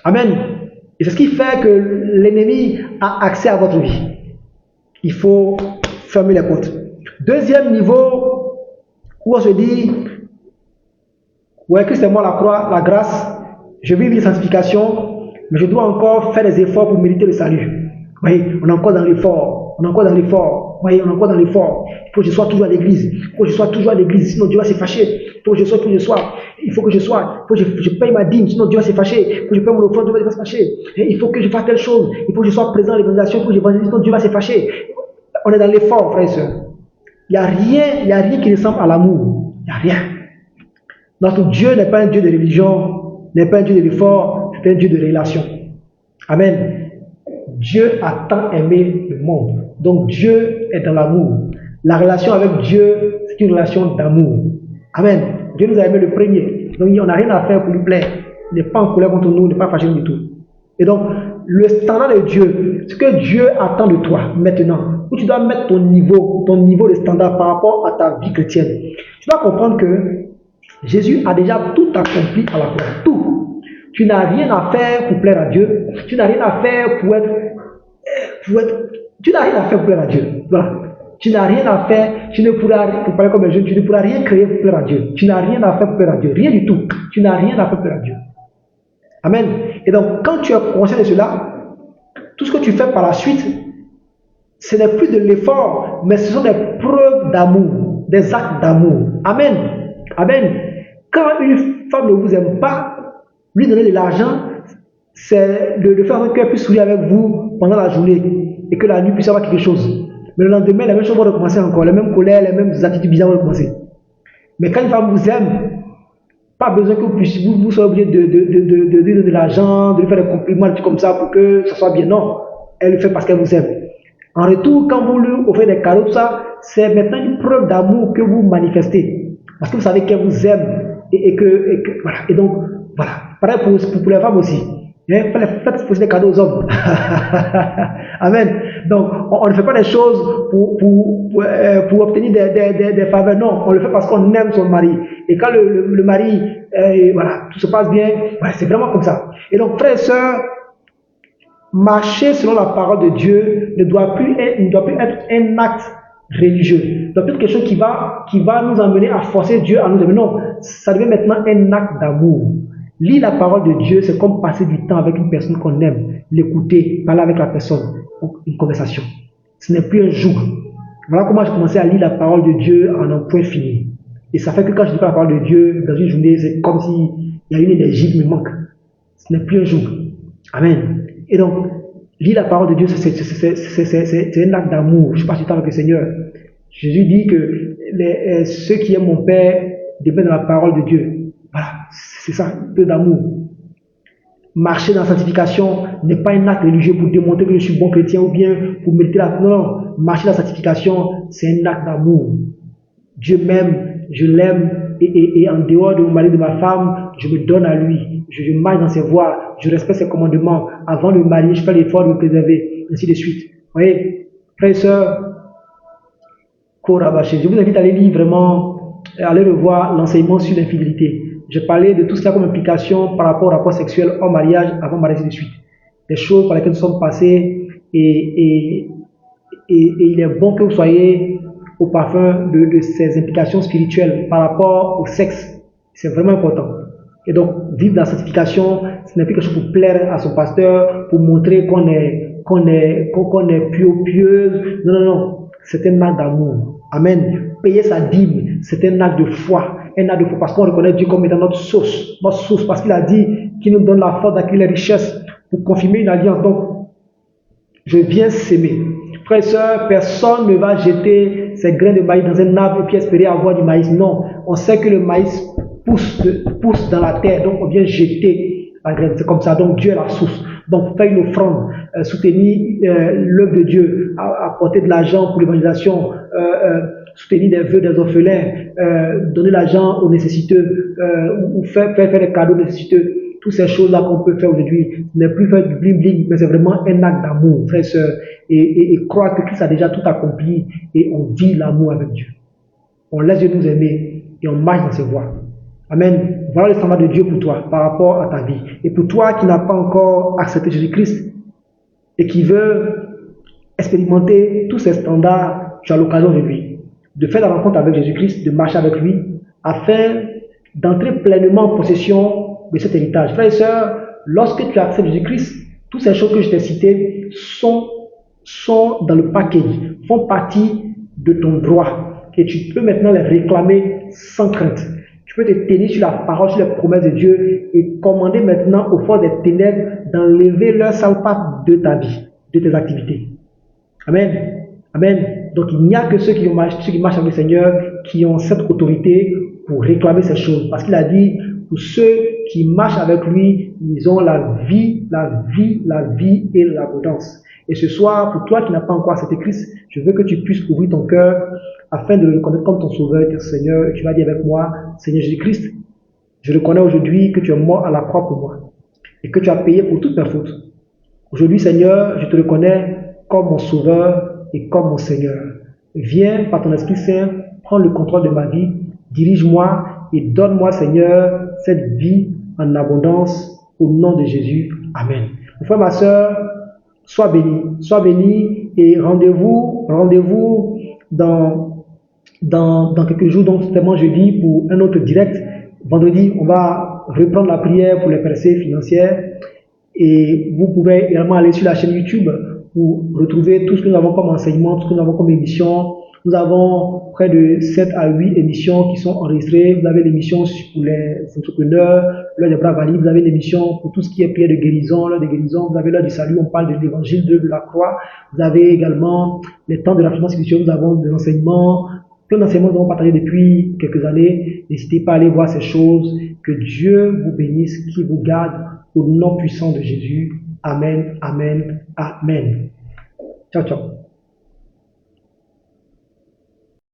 Amen. Et c'est ce qui fait que l'ennemi a accès à votre vie. Il faut fermer les portes. Deuxième niveau, où on se dit, ouais, Christ est mort à la croix, la grâce, je vis une sanctification, mais je dois encore faire des efforts pour mériter le salut. Oui, on est encore dans l'effort. On est encore dans l'effort. Oui, on est encore dans l'effort. Il faut que je sois toujours à l'église. Il faut que je sois toujours à l'église, sinon Dieu va se fâcher. Il faut que je sois, il faut que je sois. Il faut que je paye ma dîme, sinon Dieu va se fâcher. Il faut que je paye mon offrande, Dieu va se fâcher. Et il faut que je fasse telle chose. Il faut que je sois présent à l'évangélisation, il faut que j'évangélise, sinon Dieu va se fâcher. On est dans l'effort, frères et sœurs. Il n'y a rien qui ressemble à l'amour. Il n'y a rien. Notre Dieu n'est pas un Dieu de religion, n'est pas un Dieu de l'effort, c'est un Dieu de relation. Amen. Dieu a tant aimé le monde. Donc Dieu est dans l'amour. La relation avec Dieu, c'est une relation d'amour. Amen. Dieu nous a aimé le premier. Donc on n'a rien à faire pour lui plaire. Il n'est pas en colère contre nous, il n'est pas fâché du tout. Et donc, le standard de Dieu, ce que Dieu attend de toi maintenant, où tu dois mettre ton niveau de standard par rapport à ta vie chrétienne. Tu dois comprendre que Jésus a déjà tout accompli à la croix. Tout. Tu n'as rien à faire pour plaire à Dieu. Tu n'as rien à faire pour tu n'as rien à faire pour plaire à Dieu. Voilà. Tu n'as rien à faire, tu ne pourras, pour parler comme un jeune, tu ne pourras rien créer pour plaire à Dieu. Tu n'as rien à faire pour plaire à Dieu. Rien du tout. Tu n'as rien à faire pour plaire à Dieu. Amen. Et donc, quand tu es conscient de cela, tout ce que tu fais par la suite, ce n'est plus de l'effort, mais ce sont des preuves d'amour, des actes d'amour. Amen. Amen. Quand une femme ne vous aime pas, lui donner de l'argent, c'est de faire en sorte qu'elle puisse sourire avec vous pendant la journée et que la nuit puisse avoir quelque chose. Mais le lendemain, les mêmes choses vont recommencer encore, les mêmes colères, les mêmes attitudes bizarres vont recommencer. Mais quand une femme vous aime, pas besoin que vous soyez obligé de donner de l'argent, de lui faire des compliments, des trucs comme ça pour que ça soit bien. Non, elle le fait parce qu'elle vous aime. En retour, quand vous lui offrez des cadeaux, tout ça, c'est maintenant une preuve d'amour que vous manifestez. Parce que vous savez qu'elle vous aime et que voilà. Et donc, voilà. Pareil pour les femmes aussi. Faites poser des cadeaux aux hommes. Amen. Donc, on ne fait pas des choses pour obtenir des faveurs. Non, on le fait parce qu'on aime son mari. Et quand le mari, voilà, tout se passe bien, voilà, c'est vraiment comme ça. Et donc, frères et sœurs, marcher selon la parole de Dieu ne doit plus être un acte religieux. Ça doit être quelque chose qui va nous amener à forcer Dieu à nous aimer. Non, ça devient maintenant un acte d'amour. Lire la parole de Dieu, c'est comme passer du temps avec une personne qu'on aime, l'écouter, parler avec la personne, une conversation. Ce n'est plus un joug. Voilà comment j'ai commencé à lire la parole de Dieu en un point fini. Et ça fait que quand je lis la parole de Dieu dans une journée, c'est comme s'il y a une énergie qui me manque. Ce n'est plus un joug. Amen. Et donc, lire la parole de Dieu, c'est un acte d'amour. Je passe du temps avec le Seigneur. Jésus dit que ceux qui aiment mon Père dépendent de la parole de Dieu. Voilà, c'est ça, un peu d'amour. Marcher dans la sanctification n'est pas un acte religieux pour démontrer que je suis bon chrétien ou bien pour mériter la... Non, marcher dans la sanctification, c'est un acte d'amour. Dieu m'aime, je l'aime, et en dehors de mon mari, de ma femme, je me donne à lui. Je marche dans ses voies, je respecte ses commandements. Avant de me marier, je fais l'effort de me préserver, ainsi de suite. Vous voyez, frères et sœurs, je vous invite à aller lire vraiment, à aller revoir l'enseignement sur l'infidélité. Je parlais de tout cela comme implication par rapport au rapport sexuel en mariage, avant mariage et de suite. Des choses par lesquelles nous sommes passés et il est bon que vous soyez au parfum de ces implications spirituelles par rapport au sexe. C'est vraiment important. Et donc, vivre la sanctification, ce n'est plus quelque chose pour plaire à son pasteur, pour montrer qu'on est pieuse. Non, non, non. C'est un acte d'amour. Amen. Payer sa dîme, c'est un acte de foi. Un acte de foi parce qu'on reconnaît Dieu comme étant notre source, parce qu'il a dit qu'il nous donne la force d'acquérir les richesses pour confirmer une alliance. Donc, je viens s'aimer. Frères et sœurs, personne ne va jeter ses grains de maïs dans un arbre et puis espérer avoir du maïs. Non, on sait que le maïs pousse dans la terre, donc on vient jeter la graine. C'est comme ça, donc Dieu est la source. Donc faire une offrande, soutenir l'œuvre de Dieu, apporter de l'argent pour l'évangélisation, soutenir des vœux des orphelins, donner l'argent aux nécessiteux, ou faire des cadeaux nécessiteux. Toutes ces choses-là qu'on peut faire aujourd'hui, ce n'est plus faire du bling-bling, mais c'est vraiment un acte d'amour, frères et sœurs, et croire que Christ a déjà tout accompli, et on vit l'amour avec Dieu. On laisse Dieu nous aimer, et on marche dans ses voies. Amen. Voilà le standard de Dieu pour toi, par rapport à ta vie. Et pour toi qui n'as pas encore accepté Jésus-Christ, et qui veut expérimenter tous ces standards, tu as l'occasion aujourd'hui de faire la rencontre avec Jésus-Christ, de marcher avec lui, afin d'entrer pleinement en possession de cet héritage. Frères et sœurs, lorsque tu acceptes Jésus-Christ, toutes ces choses que je t'ai citées sont dans le package, font partie de ton droit. Et tu peux maintenant les réclamer sans crainte. Tu peux te tenir sur la parole, sur les promesses de Dieu et commander maintenant aux forces des ténèbres d'enlever leur sale patte de ta vie, de tes activités. Amen. Amen. Donc il n'y a que ceux qui marchent avec le Seigneur qui ont cette autorité pour réclamer ces choses. Parce qu'il a dit, pour ceux qui marchent avec lui, ils ont la vie et l'abondance. Et ce soir, pour toi qui n'as pas encore accepté Christ, je veux que tu puisses ouvrir ton cœur afin de le reconnaître comme ton sauveur et ton Seigneur. Et tu vas dire avec moi, Seigneur Jésus-Christ, je reconnais aujourd'hui que tu es mort à la croix pour moi et que tu as payé pour toutes mes fautes. Aujourd'hui, Seigneur, je te reconnais comme mon sauveur et comme mon Seigneur. Viens par ton Esprit Saint, prends le contrôle de ma vie, dirige-moi et donne-moi, Seigneur, cette vie en abondance au nom de Jésus. Amen. Mon frère, ma soeur, sois béni et rendez-vous dans quelques jours, donc certainement jeudi, pour un autre direct. Vendredi, on va reprendre la prière pour les percées financières et vous pouvez également aller sur la chaîne YouTube pour retrouver tout ce que nous avons comme enseignement, tout ce que nous avons comme émission. Nous avons près de 7 à 8 émissions qui sont enregistrées. Vous avez l'émission pour les entrepreneurs, l'heure des bras valides. Vous avez l'émission pour tout ce qui est prière de guérison, l'heure de guérison. Vous avez l'heure du salut, on parle de l'évangile de la croix. Vous avez également les temps de l'affirmation spirituelle. Nous avons des enseignements. Plein d'enseignements nous avons partagé depuis quelques années. N'hésitez pas à aller voir ces choses. Que Dieu vous bénisse, qu'il vous garde au nom puissant de Jésus. Amen, amen, amen. Ciao, ciao.